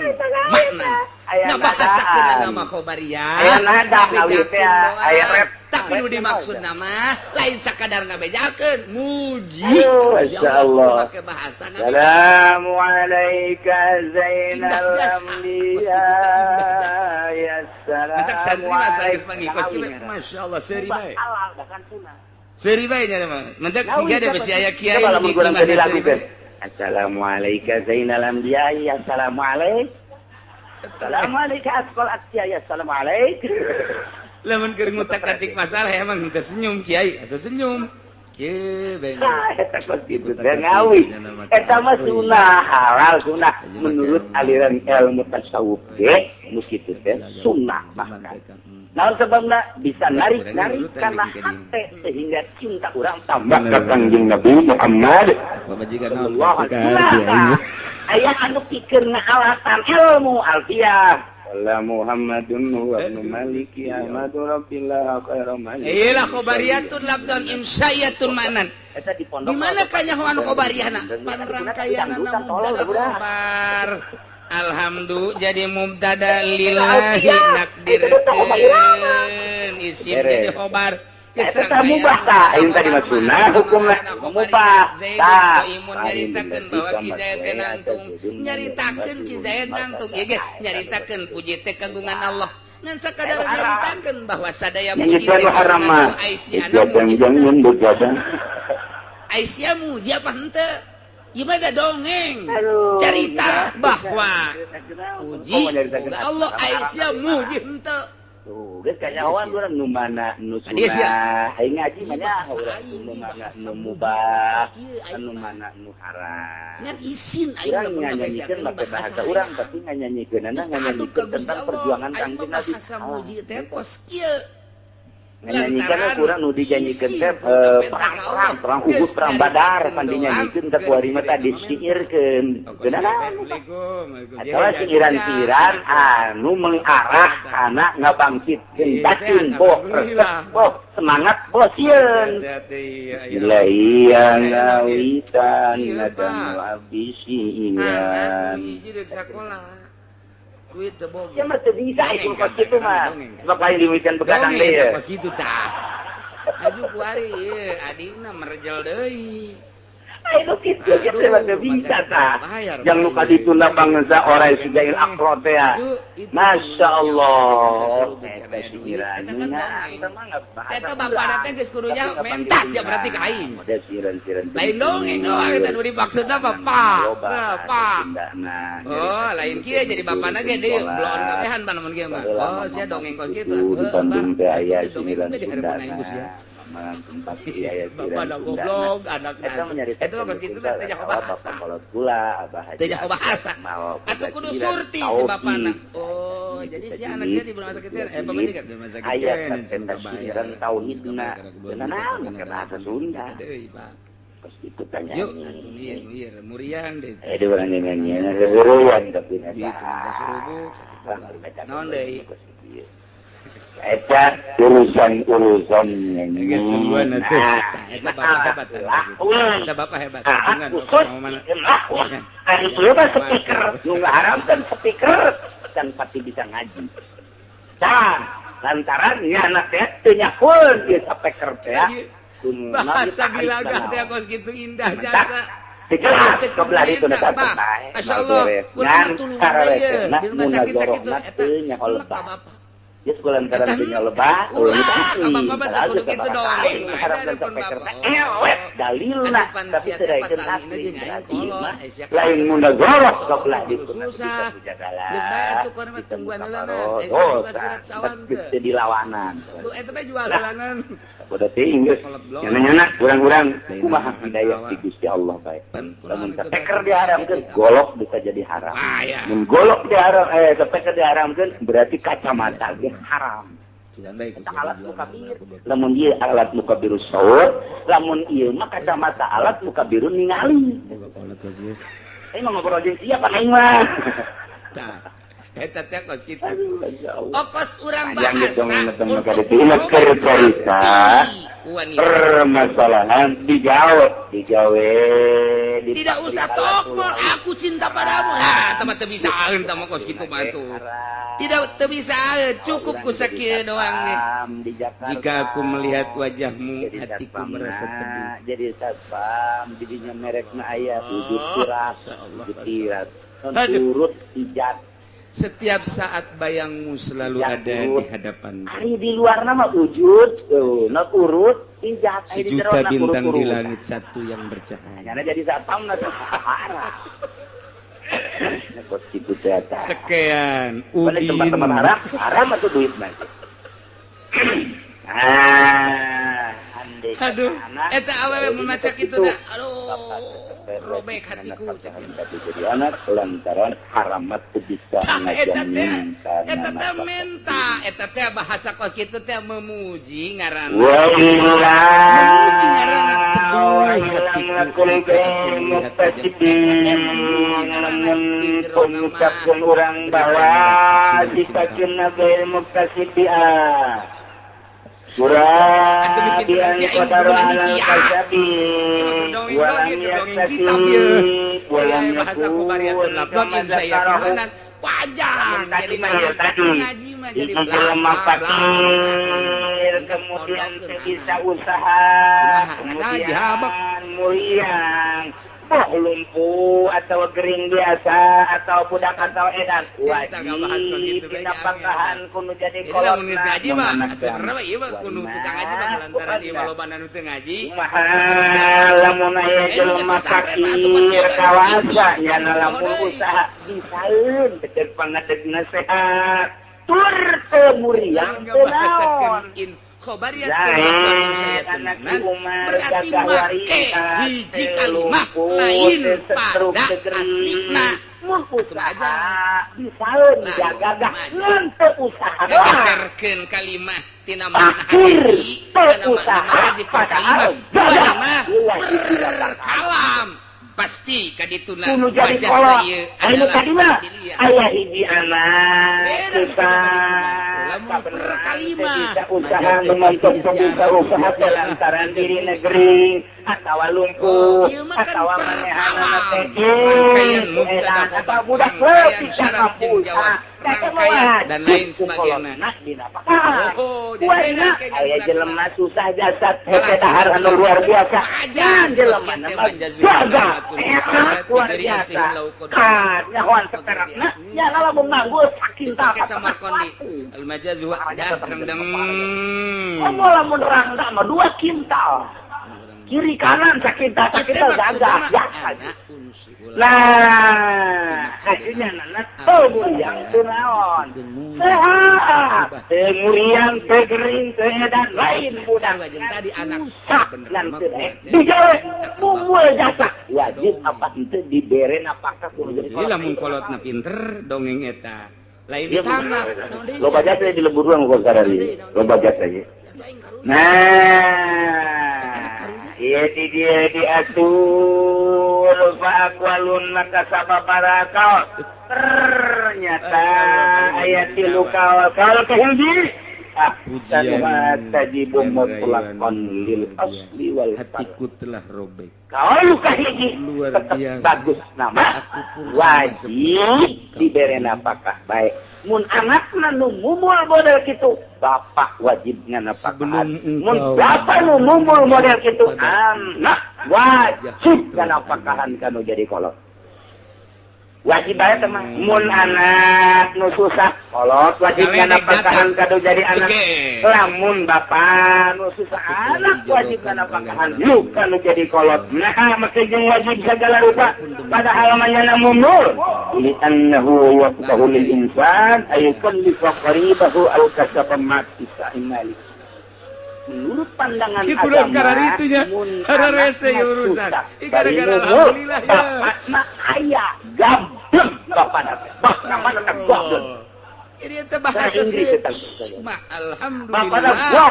[SPEAKER 1] makna nah bahasakeun nama khobariyah
[SPEAKER 2] aya nada ngawih teh aya rep
[SPEAKER 1] tapi nu dimaksud nama lain sakadar ngabejakeun muji
[SPEAKER 2] masyaallah
[SPEAKER 1] make bahasa
[SPEAKER 2] assalamu alayka zainal anbiya ya salam
[SPEAKER 1] tak santri masa geus pangikos kieu masyaallah seuri bae seuri bae nya mah mentek siga ada besi aya kiai di imah seuri bae
[SPEAKER 2] assalamu alayka zainal anbiya ya assalamu alayka Assalamualaikum asqal kiai assalamualaikum.
[SPEAKER 1] Lamun keur ngutak-atik masalah emang henteu senyum kiai atau senyum. Kieu bener.
[SPEAKER 2] Eta kos kitu teh ngawi. Eta mah sunah halal sunah menurut aliran ilmu tasawuf ge nu kitu teh sunah bahkan. Naon sebabna bisa narik karena hate sehingga cinta urang tambah ka Kangjeng Nabi Muhammad. Sallallahu alaihi wasallam. Aya anu pikeun alasan ilmu alfiyah. Allah Muhammadun wa ibnu Maliki Ahmadu Rabbillah khairu man.
[SPEAKER 1] Iyalah khobariyatun lafzan insya'iyatun manan.
[SPEAKER 2] Eta di pondok.
[SPEAKER 1] Di mana kanyaho anu khobariyahna? Panrangkaianna mubtada khabar. Alhamdulillah jadi mubtada lillahi nakdirkeun isim jadi khabar.
[SPEAKER 2] Eta mubah tah ayeuna tadi mah sunah hukumna mubah tah
[SPEAKER 1] imun nyaritakeun bahwa Ki Zaid teh nangtung nyaritakeun Ki Zaid nangtung ieu ge nyaritakeun puji teh kagungan Allah ngan sakadar nyaritakeun bahwa sadaya puji teh
[SPEAKER 2] haram mah
[SPEAKER 1] Aisyah muji apa henteu ieu mah da dongeng cerita bahwa puji Allah Aisyah muji henteu
[SPEAKER 2] geus kanyahoan urang nu mana nu sunah aing ngaji mah urang nu mana nu mubah anu mana nu haram
[SPEAKER 1] ngan isin aing
[SPEAKER 2] mah nyanyiikeun make bahasa urang tapi nganyanyikeunna nganyanyikeun tentang perjuangan Kangjeng Nabi
[SPEAKER 1] bahasa muji teh kos kieu
[SPEAKER 2] nganyanyikeun urang nu dijanjikeun teh perang Uhud perang Badar pan dinyanyikeun teh ku ari mah tadi disiirkeun geunana atawa siiran-siiran anu mengarah kana ngabangkitkeun batin boh semangat bosieun ilahi ngawitan ngadam abisian duit teh boga. Ya mah teu bisa itu kos kitu mah. Sebab lain diwikeun begadang deui ya.
[SPEAKER 1] Kos kitu tah. Aju ku ari ieu adina merjel deui.
[SPEAKER 2] Ayo kitu kitu mah teu bisa tah. Yang nu kadituna bangsa orang sujail akrot teh. Masyaallah. Eta siranna eta mah ngabahasa.
[SPEAKER 1] Eta bapana teh geus kudu nya mentas ya berarti ka aing.
[SPEAKER 2] Siran-siran.
[SPEAKER 1] Lain dongeng doang eta nu dimaksudna Pak. Pak. Oh, lain kieu jadi bapana ge deui bloon kabehan panamun kieu mah. Oh, sia dongeng kos kitu.
[SPEAKER 2] Di Bandung teh aya
[SPEAKER 1] siran Sunda.
[SPEAKER 2] Tempat aya
[SPEAKER 1] bapak goblok anak eta mah kos kitu teh jago bahasa.
[SPEAKER 2] Kalau gula abah
[SPEAKER 1] teh jago bahasa. Atuh kudu surti si bapana. Oh, jadi si anak sia di rumah sakit pamani kan rumah sakit.
[SPEAKER 2] Aya tafsiran tauhidna. Kenana make bahasa Sunda.
[SPEAKER 1] Deui, Pak.
[SPEAKER 2] Kos kitu tanya.
[SPEAKER 1] Yuk, atuh ieu muriang deui.
[SPEAKER 2] Ada orang nyanyian seruan tapi
[SPEAKER 1] serubuk. Naon deui?
[SPEAKER 2] Eta urusan
[SPEAKER 1] geus tungguan atuh. Eta bapak hebat. Eta bapak hebat. Tungguan mana?
[SPEAKER 2] Ari ieu mah speaker, nu ngaharamkeun speaker kan pati bisa ngaji. Tah, lantaran nya anak teh teu nyakeun ieu speaker teh.
[SPEAKER 1] bahasa Bilaga teh kos kitu indah jasa.
[SPEAKER 2] Jelas kebelah itu datang
[SPEAKER 1] Masya Allah, kurang tulung ya di rumah sakit-sakit itu eta
[SPEAKER 2] ya sekolah antara dunia lebah
[SPEAKER 1] bapak kudu gitu dong
[SPEAKER 2] dalilna tapi tidak asli lain munda goros kebelah itu
[SPEAKER 1] susah geus bae atuh kono mah tungguan heula surat sawan teh
[SPEAKER 2] dilawanan
[SPEAKER 1] eta teh jual halangan
[SPEAKER 2] bodoh teh Inggris nyana kurang-kurang kumaha hidayah di Gusti Allah bae lamun teker diharamkeun golok bisa jadi haram mun golok diharam teker diharamkeun berarti kacamata ge haram alat mukabir lamun ieu alat mukabirus saur lamun ieu mah kacamata alat mukabirun ningali ini mah ngobrol jeung siapa aing mah
[SPEAKER 1] eta teh kos kitu okos urang
[SPEAKER 2] bahasa permasalahan digawe
[SPEAKER 1] tidak usah tokmol aku cinta padamu teman teu bisa teh mah kos kitu mah tuh tidak bisa cukup ku sakieu doang nih jika aku melihat wajahmu hatiku merasa teduh
[SPEAKER 2] jadi sabam didinya merekna aya wujud tiras turut ijat
[SPEAKER 1] setiap saat bayangmu selalu ada di hadapanmu.
[SPEAKER 2] Hari di luar nama wujud, nak urut, ijat.
[SPEAKER 1] Sejuta bintang di langit satu yang bercahaya.
[SPEAKER 2] Karena jadi satpam nak parah. Nakot situ data.
[SPEAKER 1] Sekian. Udin.
[SPEAKER 2] Teman-teman haram atau duit nanti.
[SPEAKER 1] Aduh, eta awewe memacak itu dah. Aduh. Robek hatiku
[SPEAKER 2] jadi anak lantaran haramat bisa ngajamin
[SPEAKER 1] eta teh menta eta teh bahasa kos kitu teh memuji ngaranna
[SPEAKER 2] memuji
[SPEAKER 1] ngaranna
[SPEAKER 2] pengucapkan orang bahwa dipakeun nabi muktasibiah surah biang qadara al-kasabi walam yaksasi walam yakun
[SPEAKER 1] panjang jadi ngaji mah jadi
[SPEAKER 2] jelema fakir kemudian bisa usaha kemudian muliang lumpuh atau gering biasa atau budak atau edan wajib pinapakahan kudu jadi kolot
[SPEAKER 1] ngaji mah atuh ieu mah kudu tukang ngaji mah lantaran ieu loba nu teu ngaji
[SPEAKER 2] lamun aya jelema fakir kawasa nya lamun usaha bisaeun teu pangadegna sehat tur teu muriang teu naon
[SPEAKER 1] khobariyat berarti make hiji kalimat lain pada aslina
[SPEAKER 2] usaha bisaeun jaga teu usaha
[SPEAKER 1] geserkeun kalimat tina makna hati tina makna jadi kalimat kalam pasti kadituna wajah ieu adalah
[SPEAKER 2] aya hiji anak kita
[SPEAKER 1] perkalimat
[SPEAKER 2] usaha memantuk usaha lantaran diri negeri atau lumpuh atau manehana teh atau budak leutik kampus
[SPEAKER 1] dan lain sebagainya.
[SPEAKER 2] Aya jelema susah jasad hete dahar anu luar biasa. Jelema jaga luar biasa. Nyahoan seterakna nya lamun nganggo sakinta
[SPEAKER 1] samarkondi. Al-majaz wa rendang.
[SPEAKER 2] Lamun rangda mah 2 kintal. Kiri kanan sakinta gagah ya. Nah, akhirnya anak yang tunaon sehat muriang tegering dan lain budak
[SPEAKER 1] tadi anak
[SPEAKER 2] nanti dijawe mumul jasa wajib apa itu diberen apakah kudu jadi
[SPEAKER 1] lamun kolotna pinter dongeng eta lain ditambah
[SPEAKER 2] lo baca saya di leburuan kok sarari lo baca saya iya dia diatur fa'akwalun maka sababarakat ternyata ayat tilu kawal kahildi
[SPEAKER 1] pujian
[SPEAKER 2] tajibu mutlaqan lil asli wal
[SPEAKER 1] hatiku telah robek.
[SPEAKER 2] Kalau kahiji
[SPEAKER 1] luar biasa
[SPEAKER 2] bagus nama wajib diberi napakah baik. Mun anakna nu mumul model kitu bapak wajib nganapakahan. Mun bapak nu mumul model kitu anak wajib nganapakahan kanu jadi kolot. Wajib bae teman. Mun anak nu susah kolot wajib nganapakahan kanu jadi anak. Lamun bapak nu susah anak wajib nganapakahan lu kanu jadi kolot. Nah make jeung wajib segala rupa padahal manyana mumul. Li annahu waqtahu lil insan ayukallifu qaribahu al-kasaba ma'isa imali. Menurut pandangan agama
[SPEAKER 1] kararitunya kararese urusan gara-gara alhamdulillah ya
[SPEAKER 2] bapakna aya gablek bapakna bapakna gablek
[SPEAKER 1] ini teh bahasa sih mah alhamdulillah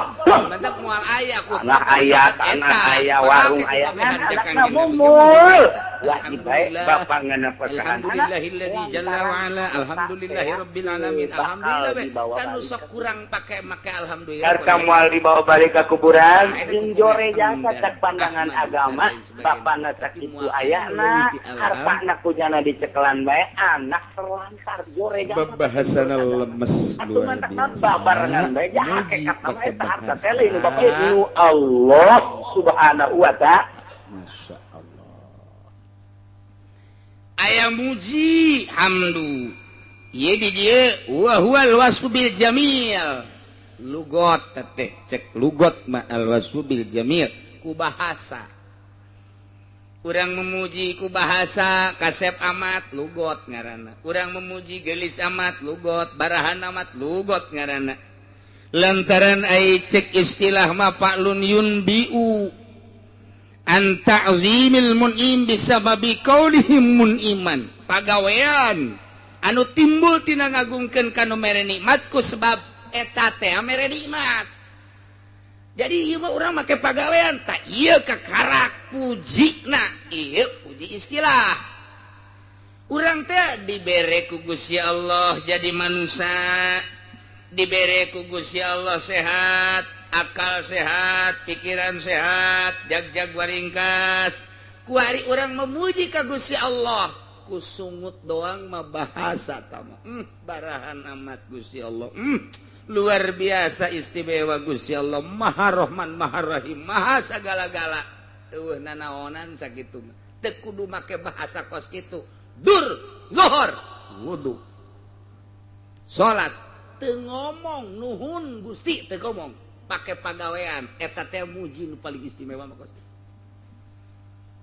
[SPEAKER 1] mendak moal aya ku
[SPEAKER 2] tanah aya warung aya anakna mumul wajib bae bapak nganapakahan
[SPEAKER 1] alhamdulillahilladzi jalla wa ala alhamdulillahirabbil alamin alhamdulillah kan sok kurang make alhamdulillah
[SPEAKER 2] karena moal dibawa balik ke kuburan jeung jore jasa cek pandangan agama bapana cek itu ayana hartana kunyana dicekelan bae anak terlantar jore jasa
[SPEAKER 1] bahasana lemes luar biasa
[SPEAKER 2] barengan bae hakikat nama eta harta teh ini bapak itu Allah subhanahu wa ta'ala
[SPEAKER 1] masya Allah aya muji hamdu ieu di dieu wa huwal wasfu bil jamil lugot teh cek lugot ma al wasfu bil jamil ku bahasa urang memuji ku bahasa kasep amat lugot ngaranna urang memuji gelis amat lugot barahan amat lugot ngaranna lantaran ai cek istilah ma fa'lun yunbiu an ta'zimil mun'im bisababi qaulihim mun'iman pagawean anu timbul tina ngagungkeun kana mere nikmat ku sebab eta teh mere nikmat. Jadi ieu mah urang make pagawean tah ieu kakarak pujina ieu puji istilah. Urang teh dibere ku Gusti Allah jadi manusia, dibere ku Gusti Allah sehat, akal sehat, pikiran sehat, jag-jag waringkas. Ku ari urang memuji ka Gusti Allah, ku sungut doang mah bahasa tama. Barahan amat Gusti Allah. Luar biasa istimewa Gusti Allah Maha Rahman Maha Rahim Maha sagala-gala eueuh nanaonan sakitu teu kudu make bahasa kos kitu dur zuhur wudu salat teu ngomong nuhun Gusti teu ngomong pake pagawean eta teh muji nu paling istimewa mah kos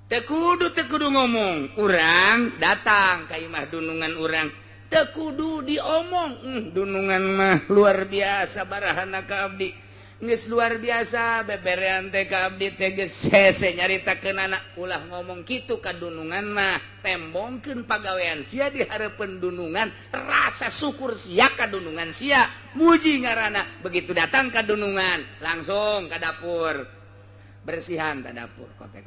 [SPEAKER 1] teu kudu ngomong urang datang ka imah dunungan urang kudu diomong dunungan mah luar biasa barahana ka abdi geus luar biasa beberean teh ka abdi teh geus hese nyaritakeun anak ulah ngomong kitu ka dunungan mah tembongkeun pagawean sia di hareupeun dunungan rasa syukur sia ka dunungan sia muji ngaranna begitu datang ka dunungan langsung ka dapur bersihan ka dapur kote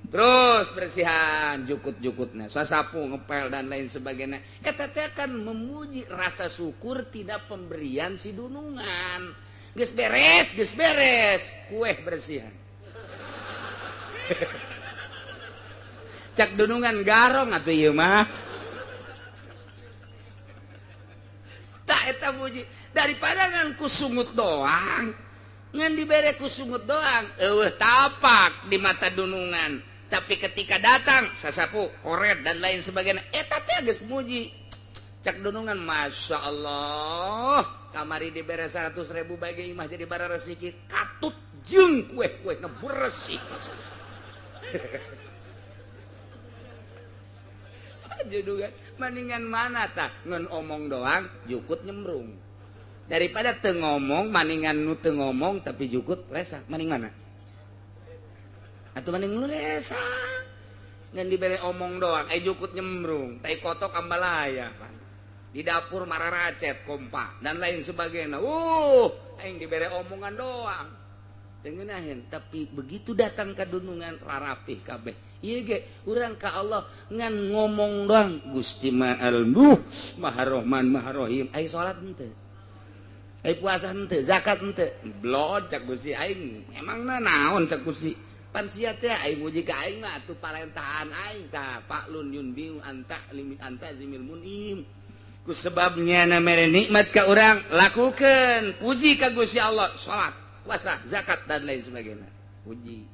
[SPEAKER 1] terus bersihan jukut-jukutnya sasapu ngepel dan lain sebagainya eta teh akan memuji rasa syukur tidak pemberian si dunungan geus beres kue bersihan cak dunungan garong atuh ieu mah tak eta muji daripada ngan kusungut doang ngan dibere kusungut doang eueuh tapak di mata dunungan tapi ketika datang sasapu koret dan lain sebagainya eta teh geus muji cak dunungan masya Allah kamari dibere 100.000 bagi imah jadi bara rezeki katut jeung kue na bersih judungan mendingan mana tak ngan omong doang jukut nyemrung daripada teu ngomong maningan nu teu ngomong tapi jukut lesa maning mana atuh maning nu lesa ngan dibere omong doang jukut nyemrung tai kotok ambalaya di dapur mararacet kompa dan lain sebagainya aing dibere omongan doang teu ngeunaheun tapi begitu datang ka dunungan rarapih kabeh ieu ge urang ka Allah ngan ngomong doang Gusti Ma'al Maha Rahman Maha Rahim ai salat henteu puasa henteu zakat henteu blod cak Gusti aing emangna naon cak Gusti pan sia teh aing muji ka aing mah atuh parentahan aing tah fa'lun yunbiu anta limit anta zimil munim ku sebabnya na mere nikmat ka urang lakukeun puji ka Gusti Allah salat puasa zakat dan lain sebagainya puji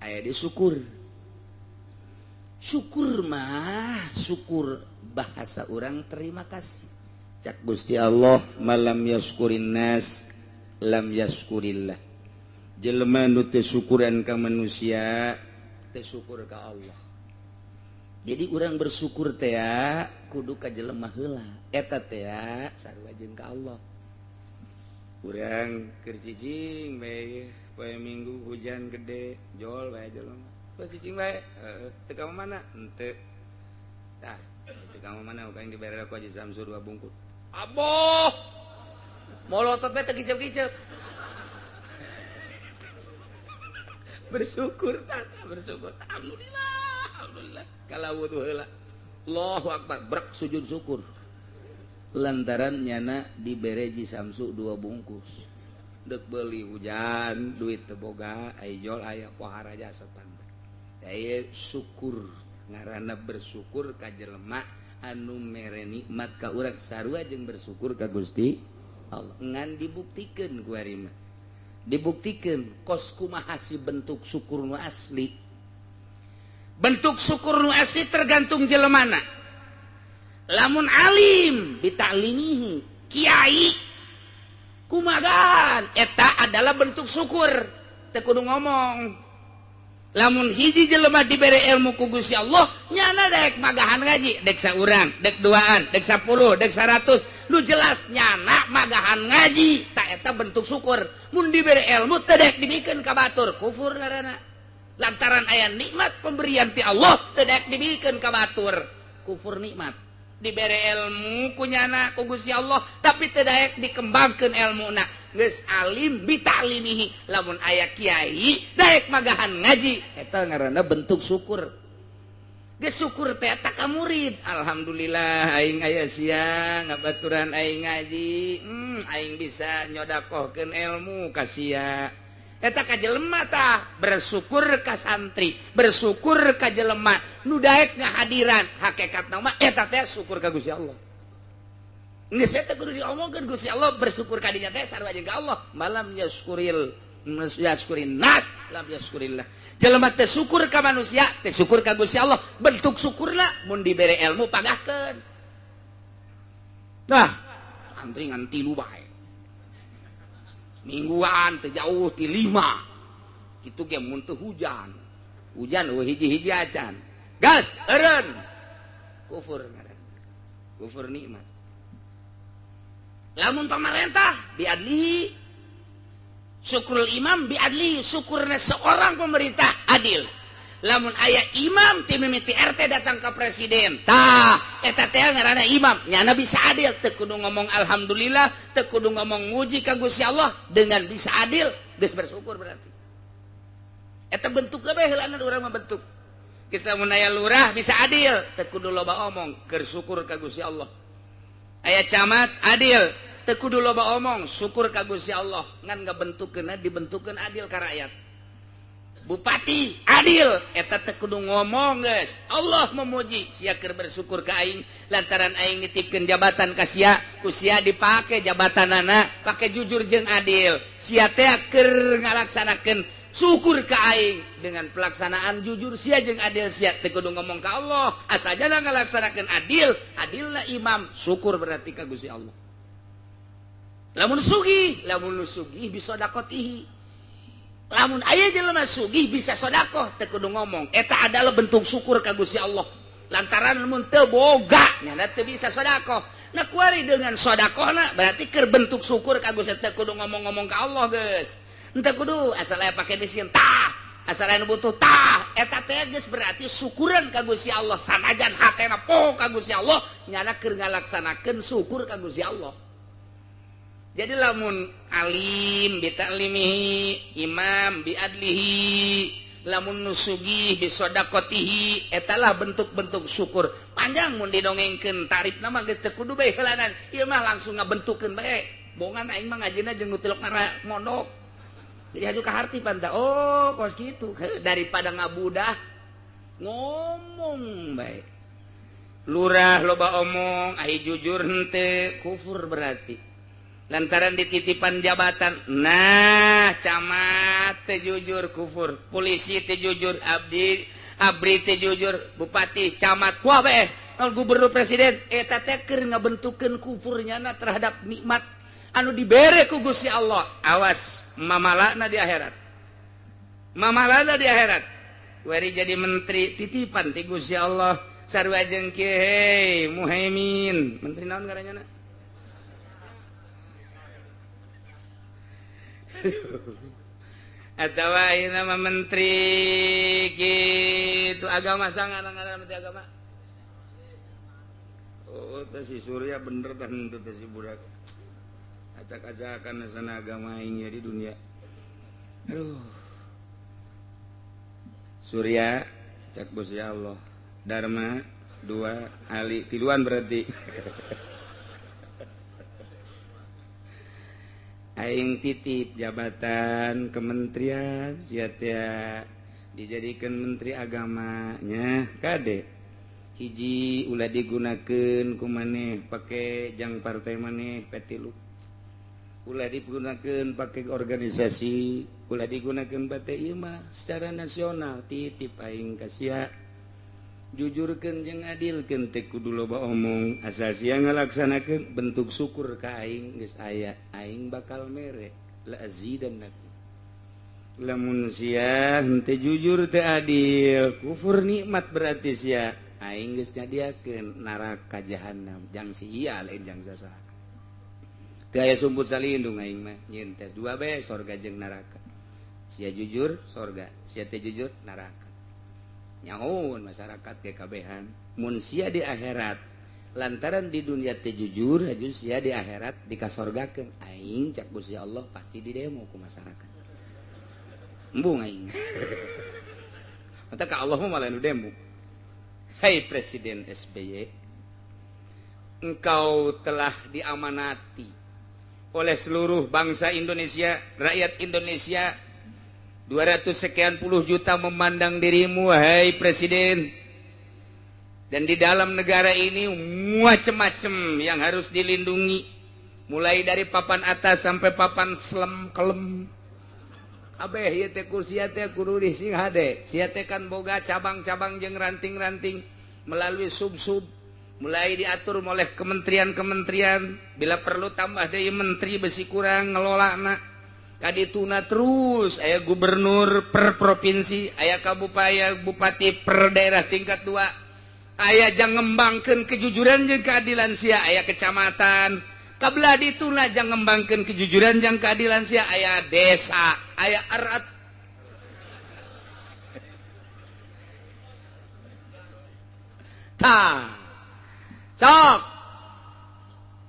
[SPEAKER 1] aya di syukur mah syukur bahasa orang terima kasih cak Gusti Allah malam yaskurin nas lam yaskurillah jelema nu teu syukuran ka manusia teu syukur ka Allah jadi urang bersyukur teh kudu ka jelema heula eta teh sarua jeung ka Allah urang keur cicing bae poe minggu hujan gede jol bae jelema poe cicing bae teu ka mana henteu tah teu ka mana ka yang dibere ku Haji Samsur 2 bungkus aboh molotot bae teu kicep-kicep bersyukur tata bersyukur alhamdulillah kalau wudu heula Allahu akbar brak sujud syukur lantaran nyana dibere Ji Samsu 2 bungkus dek beli hujan duit teu boga aya jol aya pohara jasa tanda aya syukur ngaranna bersyukur ka jelema anu mere nikmat ka urang sarua jeung bersyukur ka Gusti Allah ngan dibuktikeun ku ari mah dibuktikan kos kumaha si bentuk syukur nu asli bentuk syukur nu asli tergantung jelemana lamun alim bita'limihi kiai kumagan eta adalah bentuk syukur teu kudu ngomong lamun hiji jelema dibere ilmu ku Gusti Allah nyana dek magahan ngaji dek saurang dek duaan dek 10 dek 100 lu jelas nyana magahan ngaji tak eta bentuk syukur mun diberi ilmu tedek dibikeun ka batur kufur ngaranna lantaran aya nikmat pemberian ti Allah tedek dibikeun ka batur kufur nikmat diberi ilmu ku nyana ku Gusti Allah tapi tedek dikembangkeun ilmuna geus alim bita'limihi lamun aya kiai daek magahan ngaji eta ngaranna bentuk syukur geus syukur teh eta ka murid alhamdulillah aing aya sia ngabaturan aing ngaji aing bisa nyodakohkeun ilmu ka sia eta ka jelema tah bersyukur ka santri bersyukur ka jelema nu daek ngahadiran hakikatna mah eta teh syukur ka Gusti Allah geus eta kudu diomongkeun Gusti Allah bersyukur ka dinya teh sarua jeung ka Allah malam yaskurin nas lam yaskurillah jelema teh syukur ka manusia teh syukur ka Gusti Allah bentuk syukurna mun dibere ilmu pagahkeun nah santri ngan 3 bae mingguan teu jauh ti 5 kitu ge mun teu hujan hiji-hiji acan gas eureun kufur ngaran kufur nikmat lamun pamarentah biadli syukurul imam biadli syukurna seorang pemerintah adil lamun aya imam ti mimiti RT datang ke presiden tah eta teh ngaranna imam nyana bisa adil teu kudu ngomong alhamdulillah teu kudu ngomong muji ka Gusti Allah dengan bisa adil geus bersyukur berarti eta bentukna bae heulana urang mah bentuk geus lamun aya lurah bisa adil teu kudu loba omong keur syukur ka Gusti Allah aya camat adil teu kudu loba omong syukur ka Gusti Allah ngan ngabentukeunna dibentukeun adil ka rakyat bupati adil eta teu kudu ngomong geus Allah memuji sia keur bersyukur ka aing lantaran aing nitipkeun jabatan ka sia ku sia dipake jabatanana pake jujur jeung adil sia teh keur ngalaksanakeun syukur ka aing dengan pelaksanaan jujur sia jeung adil sia teu kudu ngomong ka Allah asajana ngalaksanakeun adilna imam syukur berarti ka Gusti Allah lamun nu sugih bisa dakotihi lamun aya jelema sugih bisa sedekah teu kudu ngomong eta adalah bentuk syukur ka Gusti Allah lantaran mun teu boga nya teu bisa sedekah nah kuari dengan sedekahna berarti keur bentuk syukur ka Gusti teu kudu ngomong-ngomong ka Allah geus henteu kudu asal aya pake miskin tah asal aya butuh tah eta teh geus berarti syukuran ka Gusti Allah sanajan hatena poho ka Gusti Allah nyana keur ngalaksanakeun syukur ka Gusti Allah. Jadi lamun alim bita'limihi imam biadlihi lamun nusugih bisodakotihi etalah bentuk-bentuk syukur panjang mun didongengkeun tarif nama geus teu kudu bae heulanan ieu mah langsung ngabentukeun bae bongan aing mah ngajina jeung nu tilok mondok jadi haju ka hartipan tah oh kos kitu daripada ngabudah ngomong bae lurah loba omong ai jujur henteu kufur berarti lantaran dititipan jabatan nah camat teu jujur kufur polisi teu jujur abdi teu jujur bupati camat kuah bae gubernur presiden eta teh keur ngabentukeun kufurnyana terhadap nikmat anu dibere ku Gusti Allah awas mamalana di akhirat wari jadi menteri titipan ti Gusti Allah sarua jeung kieu hei Muhaimin menteri naon ngaranna atau ini nama menteri gitu agama sangat menteri agama oh si Surya bener kan itu si budak acak-acakan sana agama ini di dunia aduh Surya cak bos ya Allah Dharma 2 Ali tiluan berarti aing titip jabatan kementerian sia dijadikan menteri agamanya kade hiji ulah digunakeun ku maneh pake jang partai maneh petilu ulah digunakeun pake organisasi ulah digunakeun partai ieu mah secara nasional titip aing ka sia jujurkeun jeung adilkeun teh kudu loba omong asal sia ngalaksanakeun bentuk syukur ka aing geus aya aing bakal mere la azidannakum lamun sia henteu jujur teu adil kufur nikmat berarti sia aing geus nyadiakeun neraka jahanam jang si ieu lain jang sasaha teu aya sumput salindung aing mah nyeun tes dua bae sorga jeung neraka sia jujur sorga sia teu jujur neraka nyaun masyarakat ke kabehan mun sia di akhirat lantaran di dunia teh jujur aju sia di akhirat dikasorgakeun aing cak Gusti Allah pasti didemo ku masyarakat embung aing mata ka Allah mah malah nu demo hai Presiden SBY engkau telah diamanati oleh seluruh bangsa Indonesia rakyat Indonesia 200 sekian puluh juta memandang dirimu, hai Presiden. Dan di dalam negara ini macam-macam yang harus dilindungi. Mulai dari papan atas sampai papan kelem. Abeh ieu teh kursia teh kudu dising hade. Sia teh kan boga cabang-cabang jeung ranting-ranting melalui sub-sub. Mulai diatur oleh kementerian-kementerian. Bila perlu tambah deui menteri besi kurang ngelolana. Kadituna terus aya gubernur per provinsi, aya kabupati, bupati per daerah tingkat 2. Aya jang ngembangkeun kejujuran jeung keadilan sia, aya kecamatan. Kabelah dituna jang ngembangkeun kejujuran jeung keadilan sia, aya desa, aya arat. Tah. Sok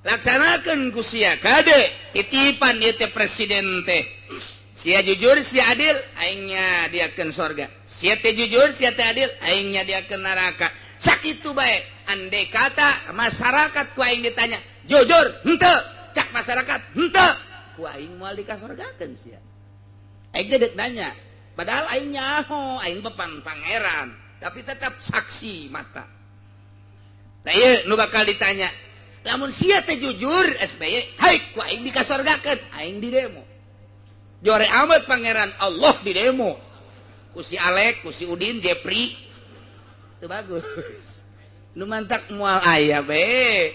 [SPEAKER 1] laksanakan ku sia kade titipan ieu teh presiden teh sia jujur sia adil aingnya diakeun sorga sia teh jujur sia teh adil aingnya diakeun neraka sakitu bae andai kata masyarakat ku aing ditanya jujur henteu cak masyarakat henteu ku aing moal dikasorgakeun sia aing deuk nanya padahal aing nyaho aing bepan pangeran tapi tetap saksi mata tah ieu nu bakal ditanya lamun sia teh jujur SBY hai ku aing dikasorgakeun aing di demo jore amat pangeran Allah di demo ku si Alek ku si Udin Jepri teu bagus nu mantak moal aya be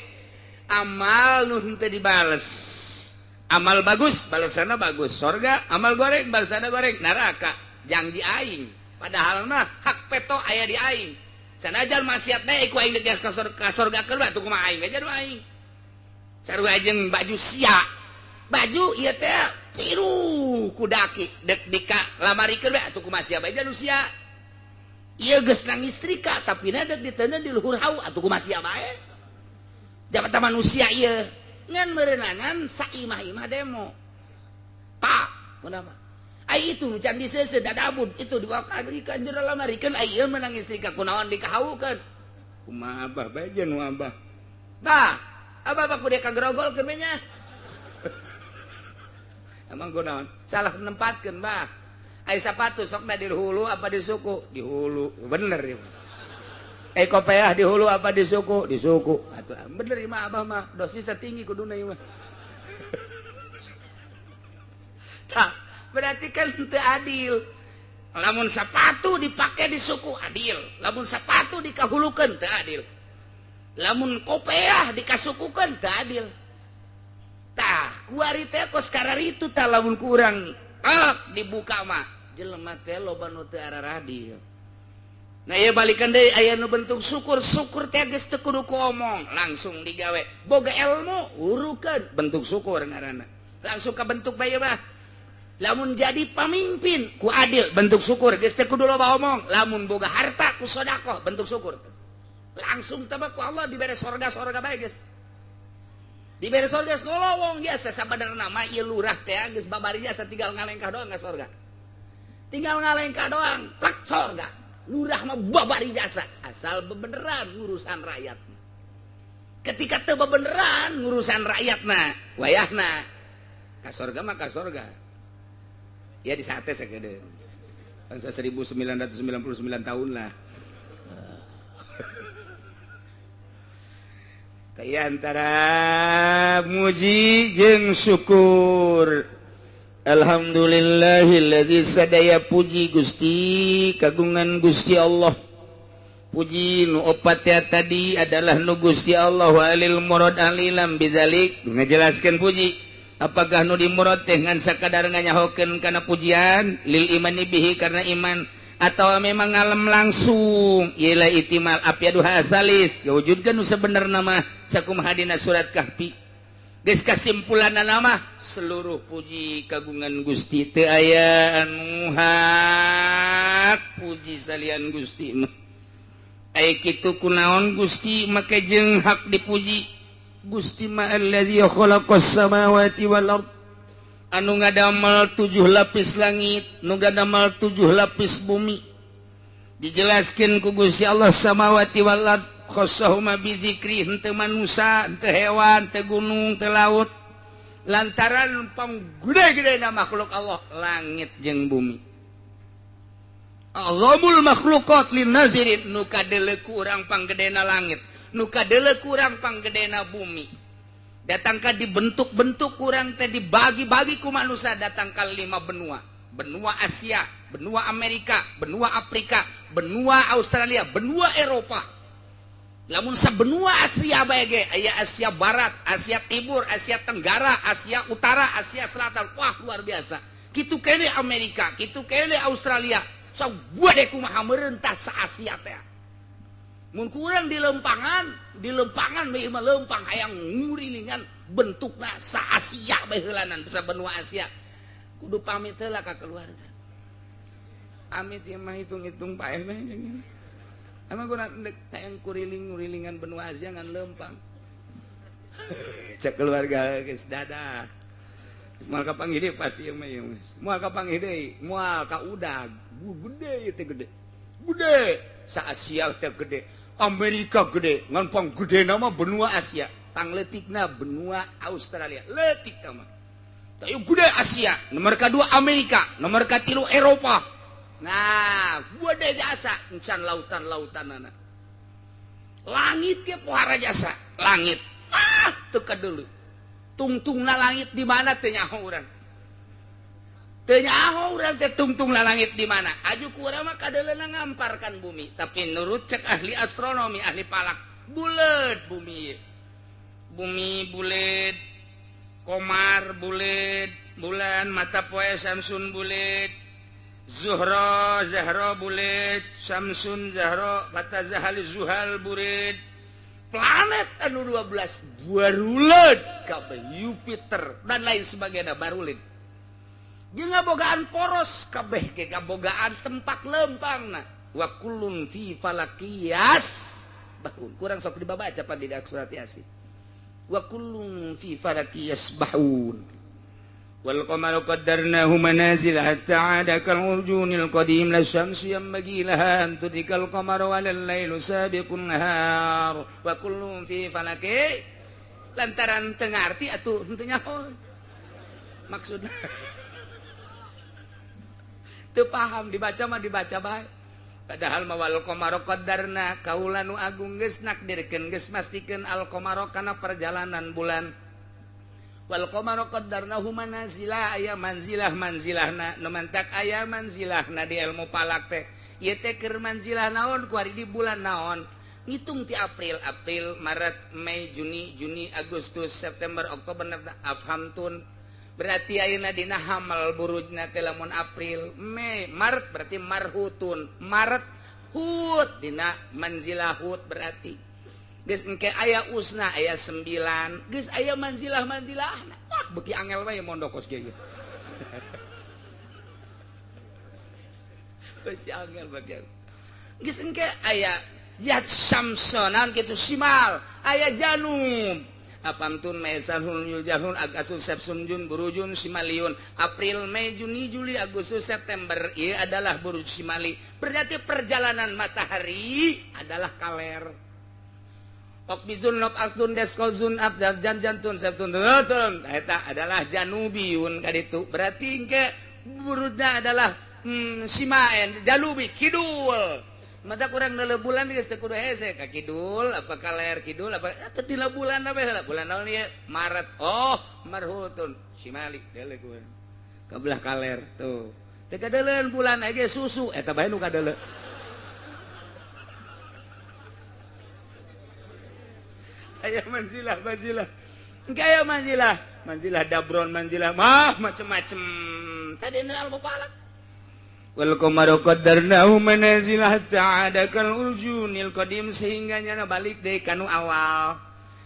[SPEAKER 1] amal nu henteu dibales amal bagus balasanna bagus sorga amal goreng balasanna goreng neraka janji aing padahal mah hak peto aya di aing sanajan maksiat bae ku aing geus kasorgakeun batu kumaha aing aja aing sarua jeung baju sia baju ieu teh tiru ku daki dek dika lamarikeun bae atuh kumaha sia bae nu sia ieu geus nangis trika tapi na dek diteuneuh di luhur hau atuh kumaha sia bae jabatan manusia ieu ngan meureunangan saimah-imah demo tak kunaha ai itu nu can diseuseuh dadabun itu dibawa ka Amerika jero lamarikeun ai ieu menangis trika kunaon dikahaukeun kumaha abah bae jeung nu abah.
[SPEAKER 2] Abah kudu kagrogol keur nya.
[SPEAKER 1] Emang kunaon? Salah menempatkeun, Bah. Ai sapatu sokna di hulu apa di suku? Di hulu. Bener ya. Kopiah di hulu apa di suku? Di suku. Atuh bener ieu mah abah mah dosisnya tinggi kuduna ieu mah. Tah, berarti kan teu adil. Lamun sapatu dipake di suku adil, lamun sapatu dikahulukeun teu adil. Lamun kopiah dikasukukeun teu adil. Tah, kuari teh kos kararitu tah lamun ku urang dibuka mah jelema teh loba nu teu araradi. Nah, ieu balikeun deui aya nu bentuk syukur teh geus teu kudu omong, langsung digawe. Boga ilmu urukeun bentuk syukur ngaranna. Langsung ka bentuk bae mah. Lamun jadi pamimpin ku adil bentuk syukur geus teu kudu loba omong. Lamun boga harta ku sedekah bentuk syukur. Langsung teh ku Allah dibere sorga bae geus. Diberi sorga ngolowong biasa sabadarna mah ieu lurah teh geus babari jasa tinggal ngalengkah doang ka sorga. Tinggal ngalengkah doang plak sorga. Lurah mah babari jasa asal bebeneran ngurusan rakyatna. Ketika teu bebeneran ngurusan rakyatna, wayahna ka sorga mah ka sorga. Ya di sate sakeudeung. Bangsa 1999 tahun lah. Antara muji jeung syukur. Alhamdulillahilladzi sadaya puji Gusti kagungan Gusti Allah. Puji nu opat tadi adalah nu Gusti Allah walil murad alilam bidzalik. Ngajelaskeun puji apakah nu dimurad teh ngan sakadar nganyahokeun kana pujian lil imani bihi karena iman atau memang ngalem langsung ialah itimal apiadu hasalis wujudkan nu sebenarna mah sakumaha dina surat Kahfi geus kasimpulanna nama seluruh puji kagungan Gusti teu aya anu hak puji salian Gusti mah ai kitu kunaon Gusti make jeung hak dipuji Gusti ma allazi khalaqas samawati wal ard anu ngadamel 7 lapis langit nu ngadamel 7 lapis bumi dijelaskeun ku Gusti Allah samawati wal ard khassahuma bizikri henteu manusia henteu hewan teu gunung teu laut lantaran panggede-gedena makhluk Allah langit jeung bumi azamul makhluqat lin nazirin nu kadeuleu ku urang panggedena langit nu kadeuleu ku urang panggedena bumi datangkan dibentuk-bentuk kurang teh dibagi-bagi ku manusia datangkan 5 benua Asia, benua Amerika, benua Afrika, benua Australia, benua Eropa. Lamun sabenua Asia bae ge aya Asia Barat, Asia Timur, Asia Tenggara, Asia Utara, Asia Selatan. Wah luar biasa. Kitu kene Amerika, kitu kene Australia. So gede kumaha meureuntah sa Asia teh. Mun kurang di lempangan bae mah lempang hayang ngurilingan bentukna sa Asia bae heulanan sa benua Asia. Kudu pamit heula ka keluarga. Amit ieu mah hitung-hitung paeh bae. Emang kurang hayang kuriling-ngurilingan benua Asia ngan lempang. Cek keluarga geus dadah. Moal ka panggih pasti ieu mah ieu. Moal ka panggih deui, moal ka udag. Gede ieu teh gede. Gede sa Asia teh gede. Amerika gede, ngan pang gede nama benua Asia, pangletikna benua Australia, letik nama. Tapi gede Asia, nomor kedua Amerika, nomor ketilu Eropa. Nah, gede jasa, encan lautan-lautan anak. Langit ke pohara jasa, langit. Teka dulu. Tungtungna langit di mana teu nyaho urang. Teu nyaho urang teh tungtungna langit di mana. Aju ku urang mah kadeleuna ngamparkan bumi, tapi nurut cek ahli astronomi, ahli falak, bulet bumi. Bumi bulet, komar bulet, bulan mata poe Samsun bulet, Zuhra bulet, Samsun Zahra mata Zahal Zuhal bulet. Planet anu 12 barulet kabeh Jupiter dan lain sebagainya barulet. Jeung ngabogaan poros kabeh ge ngabogaan tempat lempangna wa kullun fi falakiyas bahun kurang sok dibaca pan di surat Yasin wa kullun fi falakiyas bahun wal qamaru qaddarnahu manazila hatta 'ada kal urjunil qadim la syamsu yanbaghi laha an tudrikal qamara wal lailu sabiqun nahar wa kullun fi falaki lantaran teu ngarti atuh henteu nyaho maksudna teu paham dibaca mah dibaca bae padahal mawal qamaru qaddarna kaula nu agung geus nakdirkeun geus mastikeun al qamaru kana perjalanan bulan wal qamaru qaddarnahu manazila aya manzilahna nu mantak aya manzilahna di ilmu falak teh ieu teh keur manzilah naon ku ari di bulan naon ngitung ti April Maret Mei Juni Agustus September Oktober afhamtun berarti ayeuna dina hamal burujna teh lamun April Mei Maret berarti marhutun Maret hut dina manzilah hut berarti geus engke aya usna aya 9 geus aya manzilahna wah beuki angel bae mondokos ge geus angel bagian geus engke aya jat samsonan kitu simal aya janub apantun mesanhul yuljahun agasun sepsun jun burujun simaliun April Mei Juni Juli Agustus September ieu adalah buruj simali berarti perjalanan matahari adalah kaler Okbizun nop asdun deskozun abdal janjantun septun tutun eta adalah janubiyun kaditu berarti engke burudna adalah simaen janubi kidul mata kurang neuleuh bulan geus teu kudu hese ka kidul apa kaler kidul apa teu dina bulan apa bulan naon ieu Maret oh marhutun simali deuleuh ku kabelah kaler tuh teu kadeuleuan bulan age susu eta bae nu kadeuleuh aya manzilah engke aya manzilah dabron manzilah mah macem-macem tadi neul bopalak wal qamaru qaddarnahu manazila hatta 'ada kal urjunil qadim sehingga nyana balik deui kanu awal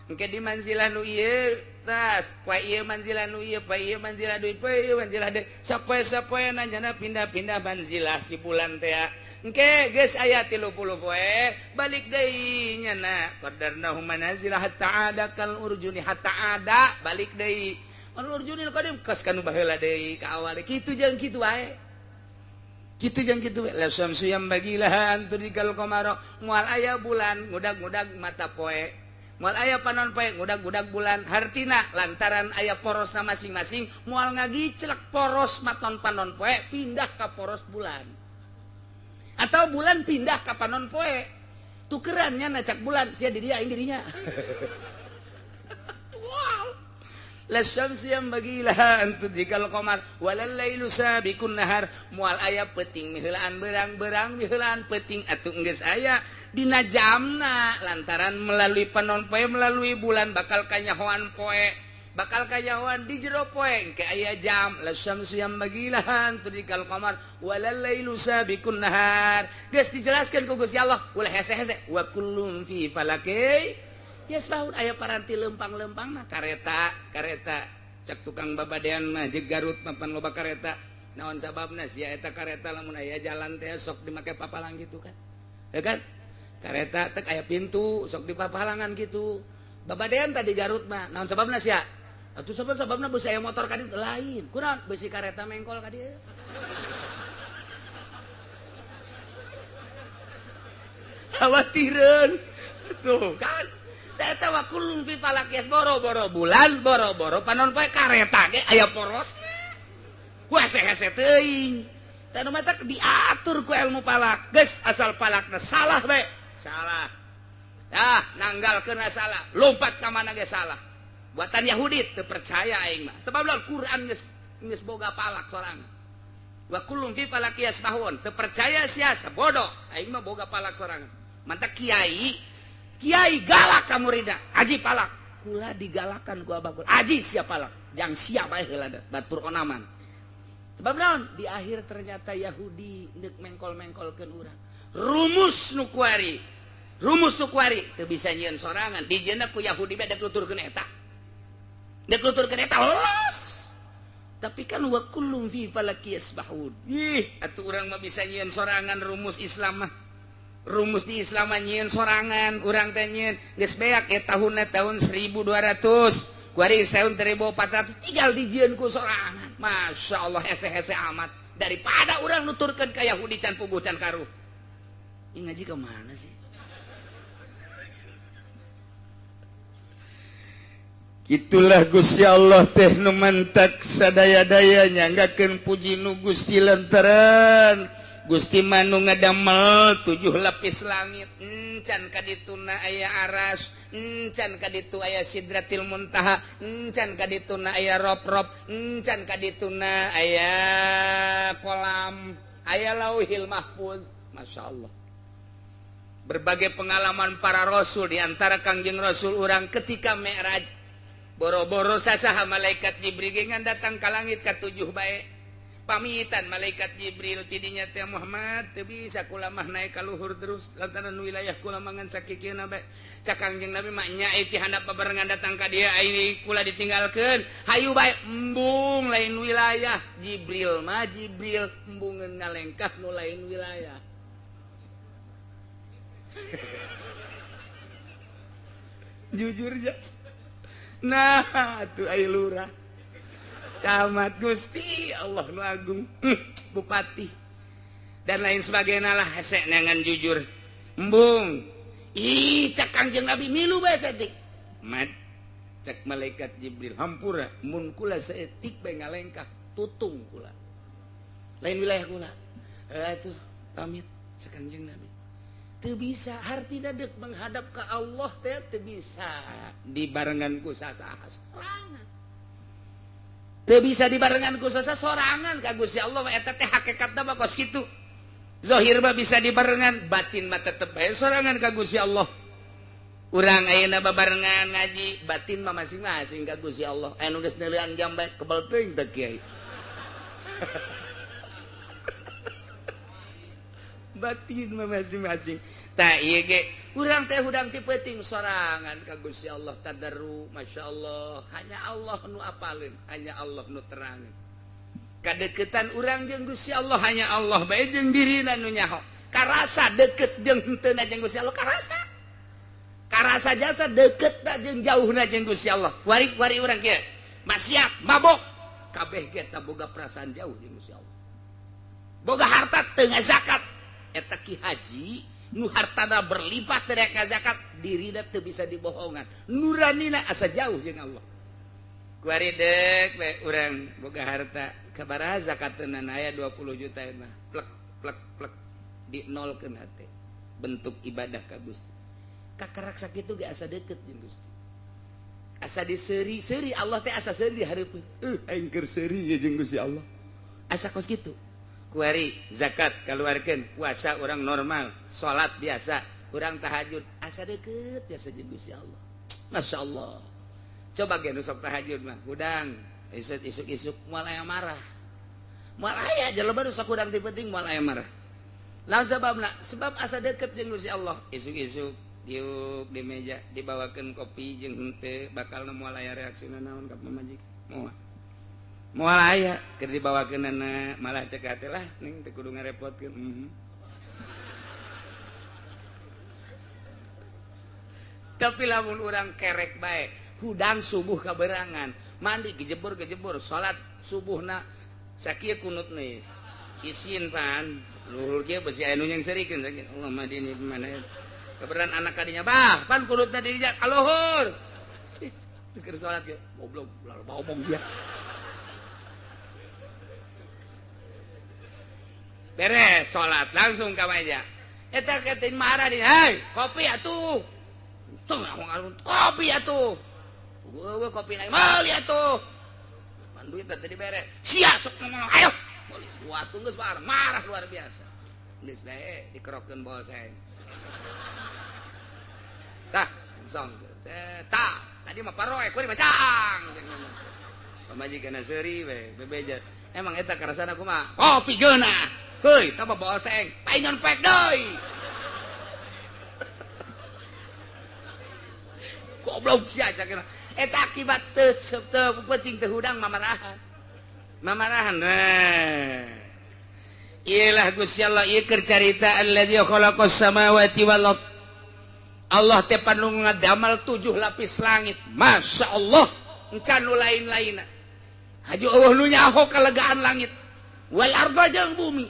[SPEAKER 1] engke di manzilah nu ieu tas poe ieu manzilah nu ieu poe ieu manzilah deui poe ieu manzilah deui sapoe-sapoe nyana pindah-pindah manzilah si bulan teh engke geus aya 30 poe balik deui nyana qaddarnahu manazila hatta 'ada kal urjuni hatta 'ada balik deui al urjunil qadim kas kanu baheula deui ka awal kitu jeung kitu wae kitu jeung kitu la syamsu yanbaghi laha an tudrikal qamara moal aya bulan ngudag-ngudag mata poe moal aya panon poe ngudag-ngudag bulan hartina lantaran aya porosna masing-masing moal ngagiclek poros maton panon poe pindah ka poros bulan atau bulan pindah ka panon poe tukerannya nacak bulan sia di dia aing dirinya wow la syamsu yanbaghi laha an tudrikal qamar walal lailu sabiqun nahar moal aya peuting miheulaan berang-berang miheulaan peuting atuh geus aya dina jamna lantaran melalui panon poe melalui bulan bakal kanyahoan poe bakal kanyahoan di jero poe engke aya jam la syamsu yanbaghi laha an tudrikal qamar walal lailu sabiqun nahar geus dijelaskeun ku Gusti Allah ulah hese-hese wa kullun fi falaki yasbahun aya paranti lempang-lempangna kareta cek tukang babadean mah jeung Garut mapan loba kareta naon sababna sia eta kareta lamun aya jalan teh sok dimake papalang gitu kan ya kan kareta tek aya pintu sok di papalangan gitu babadean tadi Garut mah naon sababna sia atuh sababna beusi aya motor ka ditu lain kunaon beusi kareta mengkol ka dieu khawatireun tuh kan eta wa kullun fi falakias boro-boro bulan boro-boro panon poe kareta ge aya porosna wah hese teuing tanu mah diatur ku ilmu falak geus asal falakna salah we salah nanggalkeun salah lompat ka mana ge salah buatan Yahudi teu percaya aing mah sebab Al-Qur'an geus boga falak sorangan wa kullun fi falakias bahun teu percaya sia bodoh aing mah boga falak sorangan mantap Kiai galak ka muridna, aji palak. Kula digalakan ku abah kula. Aji sia palak, jang sia bae heula batur onaman. Sebab naon? Di akhir ternyata Yahudi neuk mengkol-mengkolkeun urang. Rumus nu kuari teu bisa nyieun sorangan. Dijieunna ku Yahudi bae dek nuturkeun eta. Dek nuturkeun eta los. Tapi kan wa kullum fi falaki yasbahun. Atuh urang mah bisa nyieun sorangan rumus Islam mah. Rumus di Islam nyieun sorangan urang teh nyieun geus beak tahun 1200
[SPEAKER 3] kuari 1400 tinggal dijieun ku sorangan. Masya Allah hese-hese amat daripada orang nuturkeun ka Yahudi can puguh can karuh. Ini ngaji ke mana sih?
[SPEAKER 1] Itulah Gusti Allah teh nu mantak sadaya-dayanya nggakeun puji nu Gusti lantaran Gusti manu ngadamel 7 lapis langit encan kadituna aya aras encan kaditu aya sidratil muntaha encan kadituna aya rob-rob encan kadituna aya kolam aya lauhil mahfuz. Masya Allah. Berbagai pengalaman para rasul diantara Kangjeng Rasul urang ketika Mi'raj boro-boro sasaha malaikat Jibril ngan datang ka langit ka 7 bae pamitan malaikat Jibril tidinya teh Muhammad teu bisa kula mah naik ka luhur terus lantaran wilayah kula mangan sakikieuna bae cak Kangjeng Nabi mah nyai ti handap babarengan datang ka dieu ai kula ditinggalkeun hayu bae embung lain wilayah Jibril mah Jibril embungeun ngalengkah nu lain wilayah. Jujur jas. Nah, tuh ayo lurah, camat Gusti Allah nu agung, bupati dan lain sebagainya lah hese nangan jujur, embung, cak Kangjeng Nabi milu bae saeutik, mat, cak malaikat Jibril hampura, mun kula saeutik bae ngalengkah, tutung kula, lain wilayah kula, atuh pamit cak Kangjeng Nabi. Teu bisa harti dadek menghadap ke Allah teh teu bisa dibarengan ku sasaha sorangan. Teu bisa dibarengan ku sasaha sorangan ka Gusti Allah eta teh hakikatna mah kos kitu. Zahir mah bisa dibarengan, batin mah tetep bae sorangan ka Gusti Allah. Urang ayeuna babarengan ngaji, batin mah masing-masing ka Gusti Allah. Anu geus neulean jam bae kebal teuing teh kiai. Batin masing-masing tak iya ge urang teh hudang ti peuting sorangan ka Gusti Allah tadarru. Masya Allah hanya Allah nu apaleun hanya Allah nu terangin kadeketan urang jeung Gusti Allah hanya Allah bae jeung dirina nu nyaho karasa deket jeung henteu jeung Gusti Allah karasa jasa deket da jeung jauhna jeung Gusti Allah wari urang kieu maksiat mabok kabeh ge boga perasaan jauh jeung Gusti Allah boga harta teu ngazakat eta ki haji nu hartana berlimpah teu rek zakat dirina teu bisa dibohongan nuranina asa jauh jeung Allah kuari deuk we urang boga harta kabaraha zakatna aya 20 juta mah plek plek plek dinolkeun hate bentuk ibadah ka Gusti kakarak sakitu ge asa deukeut jeung Gusti asa diseuri-seuri Allah teh asa seuri di hareupeun aing keur seuri jeung Gusti Allah asa kos kitu. Kuari zakat keluarkan puasa orang normal sholat biasa orang tahajud asa deket biasa jeung Gusti Allah. Masya Allah coba ge nu sok tahajud mah hudang isuk-isuk moal aya marah moal aya jelema nu sok hudang ti penting moal aya marah lawan sababna sebab asa deket jeung Gusti Allah isuk-isuk diuk di meja dibawakeun kopi jeung henteu bakal moal aya reaksina naon ka pamajikan moal aya keur dibawakeunana malah cek hate lah ning teu kudu ngarepotkeun. Tapi lamun urang kerek bae hudang subuh kaberangan mandi gejebur salat subuhna sakieu kunutna isin pan luhur kieu besi anu yang serikeun sakieu Allah madini mana keberan anak kadinya bah pan kunutna di dinya ka luhur teu keur salat ge goblok ngomong dia. Beres sholat langsung ke meja eta ketin marah di hei kopi atuh kopi atuh gue kopi naik mal atuh pan duit tadi beres sia sok ngomong ayo gua tunggu sebar marah luar biasa geus bae dikerokeun bol seng tah langsung tah tadi mah paroe kuring macang pamajikanna seuri we bebejar emang eta karasana kumaha kopi geunah. Hei, tambah bawa seng, paingan pek doi. Goblok sia cakna. Eta akibat teu penting teu hudang mamarahan. Mamarahan. Nah. Ialah Gusti Allah ieu keur carita allazi khalaqas samawati wal ard. Allah teh panu ngadamel 7 lapis langit. Masya Allah.
[SPEAKER 3] encan nu lain-lain haju eueuh nu nyaho kalegaan langit wal arda jeung bumi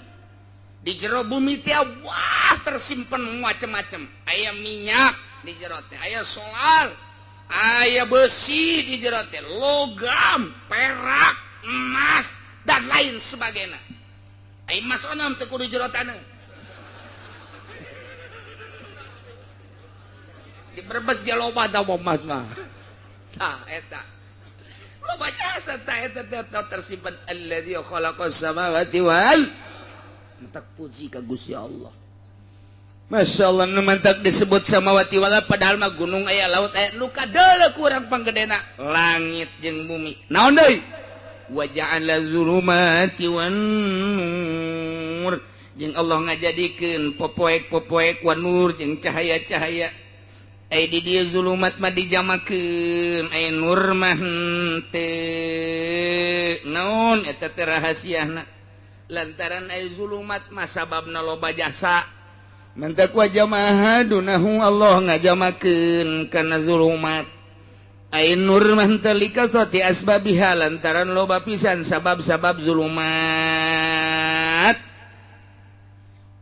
[SPEAKER 3] di jero bumi teh wah tersimpen macam-macam aya minyak di jero teh aya solar aya besi di jero teh logam perak emas dan lain sebagainya aya emas onom teh kudu jero taneuh di Brebes ge loba da emas mah tah eta loba jasa tah eta tersimpan allazi khalaqas samawati wal mantak puji ka Gusti Allah. Masya Allah nu mantak disebut samawati wal padahal mah gunung aya laut aya nu kadeuleu kurang panggedena langit jeung bumi naon deui wa ja'ala zulumati wan nur jeung Allah ngajadikeun popoek-popoek wan nur jeung cahaya-cahaya ai di dieu zulumat mah dijamakeun ai nur mah teu naon eta teh rahasiana lantaran ai zulumat mah sababna loba jasa mantak wa jamaah dunahu Allah ngajamakeun kana zulumat ai nur mah teu likasati asbabiha lantaran loba pisan sabab-sabab zulumat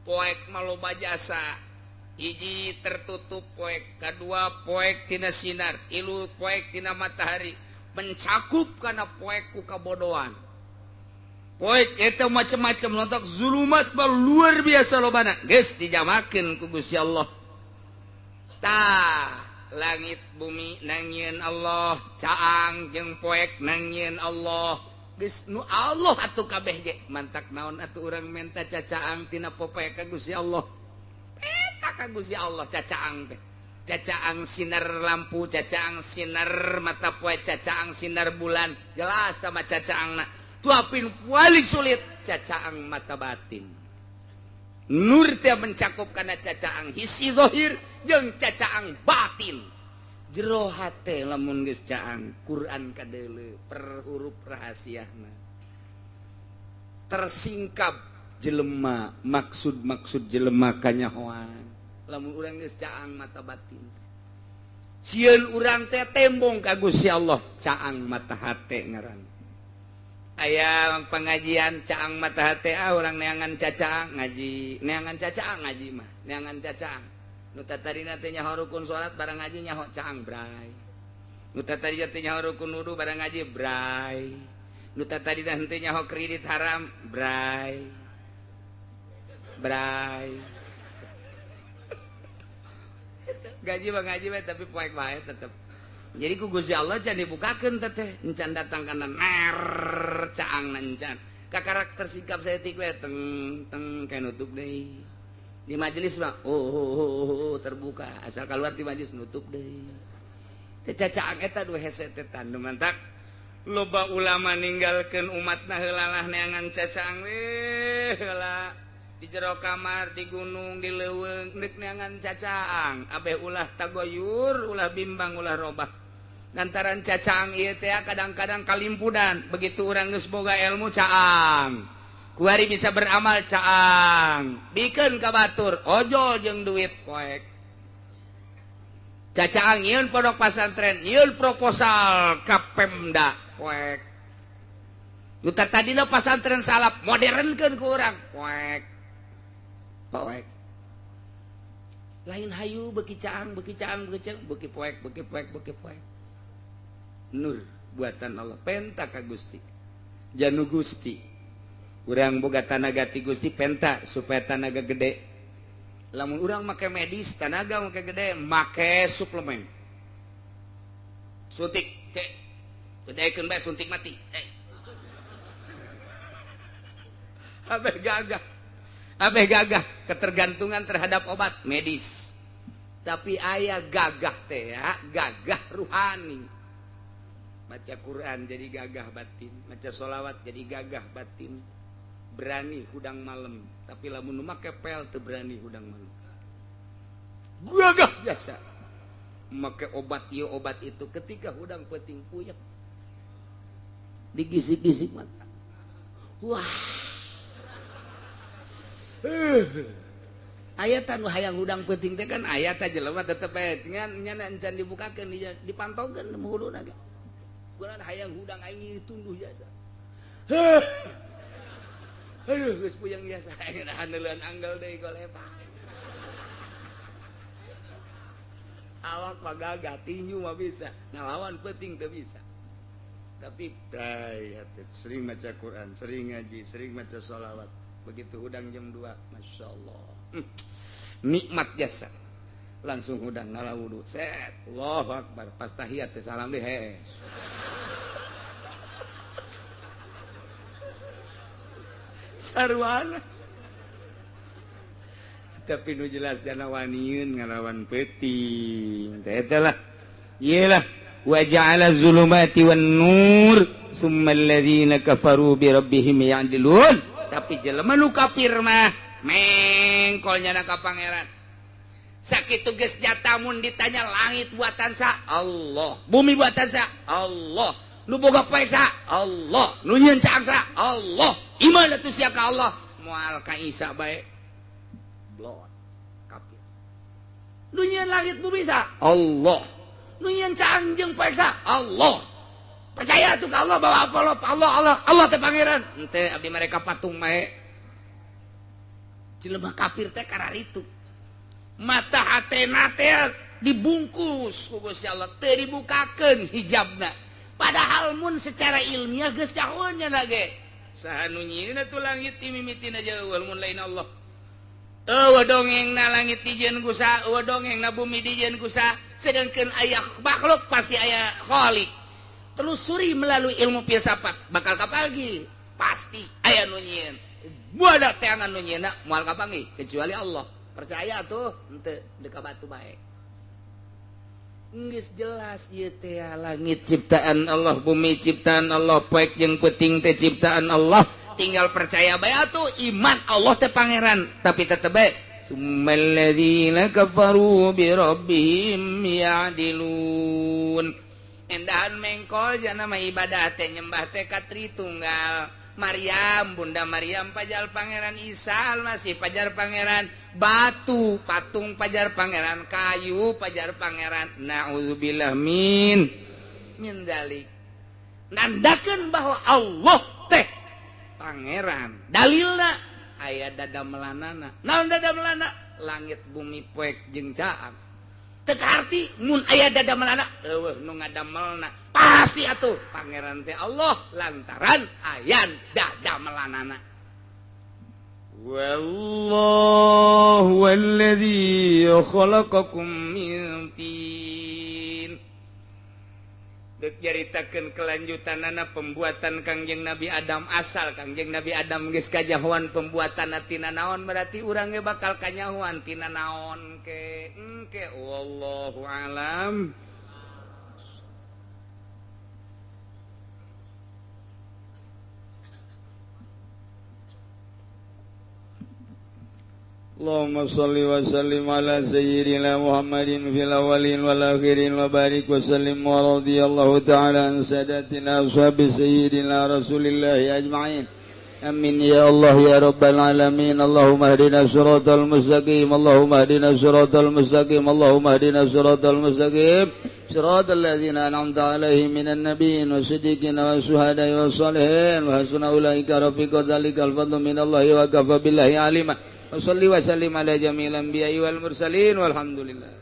[SPEAKER 3] poek mah loba jasa hiji tertutup poek kedua poek tina sinar ilu poek tina matahari mencakup kana poek ku kabodohan poek eta macam-macam lontok zulumat luar biasa lobana geus dijamakeun ku Gusti Allah tah langit bumi nangieun Allah caang jeung poek nangieun Allah geus nu Allah atuh kabeh ge mantak naon atuh urang menta cacaang tina popoek ka Gusti Allah ka Gusti Allah cacaang teh cacaang sinar lampu cacaang sinar mata poe cacaang sinar bulan jelas tama cacaangna tuapin paling sulit cacaang mata batin nur teh mencakup kana cacaang hisi zahir jeung cacaang batin jero hate lamun geus caang Quran kadeuleu per huruf rahasiana tersingkap jelema maksud-maksud jelema kanyahoan lamun urang geus caang mata batin sieun urang teh tembong ka Gusti Allah caang mata hate ngaran aya pengajian caang mata hate urang neangan cacaang ngaji neangan cacaang ngaji mah neangan cacaang nu tatarina teh nyaho rukun salat barang ngaji nyaho caang bray nu tatarina teh nyaho rukun wudu barang ngaji bray nu tatarina henteu nyaho kredit haram bray gaji tapi poek bae tetep jadi ku Gusti Allah can dibukakeun teh encan datang kana ner caangna encan ka karakter sikap saya ti we teng kae nutup deui di majelis mah terbuka asal keluar di majelis nutup deui teh cacaang eta dua hese teh tandem mantak loba ulama ninggalkeun umatna heula lah neangan cacaang we heula di jero kamar di gunung di leuweung neuk neangan cacaang abeh ulah tagoyur ulah bimbang ulah robah lantaran cacaang ieu teh kadang-kadang kalimpudan begitu urang geus boga ilmu caang kuari bisa beramal caang bikeun ka batur ojol jeung duit poek cacaang nyieun pondok pasantren nyieun proposal ka Pemda poek nu tadina pasantren salap modernkeun ku urang poek lain hayu beki caang beki poek nur buatan Allah penta ka Gusti janu Gusti urang boga tanaga ti Gusti penta supaya tanaga gede lamun urang make medis tanaga make gede make suplemen suntik cek gedekeun bae suntik mati abeh gagah ketergantungan terhadap obat medis tapi aya gagah teh ya gagah ruhani baca Quran jadi gagah batin baca sholawat jadi gagah batin berani hudang malam tapi lamun nu make pel teu berani hudang malam gagah biasa make obat ieu obat itu ketika hudang peuting puyek digisik-gisik mata wah ayat anu hayang hudang peuting teh kan ayat aja jelema tetep aya ngan encan dibukakeun dipantaukeun hulu naga kurang hayang hudang aing tunduh jasa. Aduh, geus puyeng jasa aing handeuleun anggal deui golepa. Awak pagagah tinju mah bisa, ngalawan peuting teu bisa. Tapi sering baca Quran, sering ngaji, sering baca sholawat. Begitu hudang jam 2, Masya Allah. Nikmat jasa. Langsung hudang ngala wudu. Set, Allahu Akbar. Pas tahiyat, salam deh. Sarwana. Tapi nu jelas jana waniun ngalawan peuting. Tah iyalah. Wa ja'ala zulumati wan nur summa alladziina kafaru bi rabbihim ya'dilun. Tapi jelema nu kafir mah mengkol nyana ka pangeran. Sakitu geus jata mun ditanya langit buatan sa Allah, bumi buatan sa Allah, nu boga poe sa Allah, nu nyieun caang sa Allah, iman atuh sia ka Allah, moal ka Isa bae blot kafir. Nu nyieun langit bumi sa Allah, nu nyieun caang jeung poe sa Allah. Percaya tuh ka Allah bahwa Allah teh pangeran. Henteu abdi mereka patung mae. Jelema kafir teh kararitu. Mata hatena teh dibungkus ku Gusti Allah, teu dibukakeun hijabna. Padahal mun secara ilmiah geus caheun nya ge. Saha nu nyieun atuh langit ti mimitina jeueul mun lain Allah. Eueuh dongengna langit dijieun ku sa, eueuh dongengna bumi dijieun ku sa, sedengkeun aya makhluk pasti aya khaliq. Telusuri melalui ilmu filsafat bakal kapagi pasti aya nu nyieun. Buada teangan nu nyieunna moal kapanggih kecuali Allah. Percaya tuh henteu deuk batu bae. Geus jelas ieu teh langit ciptaan Allah, bumi ciptaan Allah, poek jeung peuting teh ciptaan Allah. Tinggal percaya bae atuh iman Allah teh pangeran, tapi tetep bae summal ladzina kafaru bi rabbihim ya'dilun. Endahan mengkol jana mah ibadah teh nyembah teh ka Tritunggal. Maryam, Bunda Maryam pajal pangeran, Isa masih pajar pangeran, batu patung pajar pangeran, kayu pajar pangeran. Nauzubillah min dalik. Nandakeun bahwa Allah teh pangeran. Dalilna aya dadamelanana. Naon dadamelana? Langit bumi poek jeung caang. Tekarti mun aya dadamelana eueuh nu ngadamelna pasti atuh pangeran teh Allah lantaran aya dadamelanana. Wallahu alladzi khalaqakum min tin. Deuk jaritakeun kelanjutanana pembuatan Kangjeng Nabi Adam, asal Kangjeng Nabi Adam geus kajahoan pembuatanna tina naon berarti urang ge bakal kanyahoan tina naon ke engke wallahu alam. Allahumma salli wa sallim ala sayyidina Muhammadin fil awwalin wal akhirin wa barik wa sallim wa radiyallahu ta'ala an sadatina ashabi sayyidina Rasulillah ajma'in. Amin ya Allah ya rabbal alamin. Allahumma hdina siratal mustaqim, Allahumma hdina siratal mustaqim, Allahumma hdina siratal mustaqim, siratal ladzina an'amta 'alaihim minan nabiyyin wasiddiqin wasyuhada'i wassalihin wa hasuna ulaika rafiqa. Dzalikal fadlu minallahi wa kafa billahi alima. Wassalli wa sallim ala jamil anbiya'i wal mursalin walhamdulillah.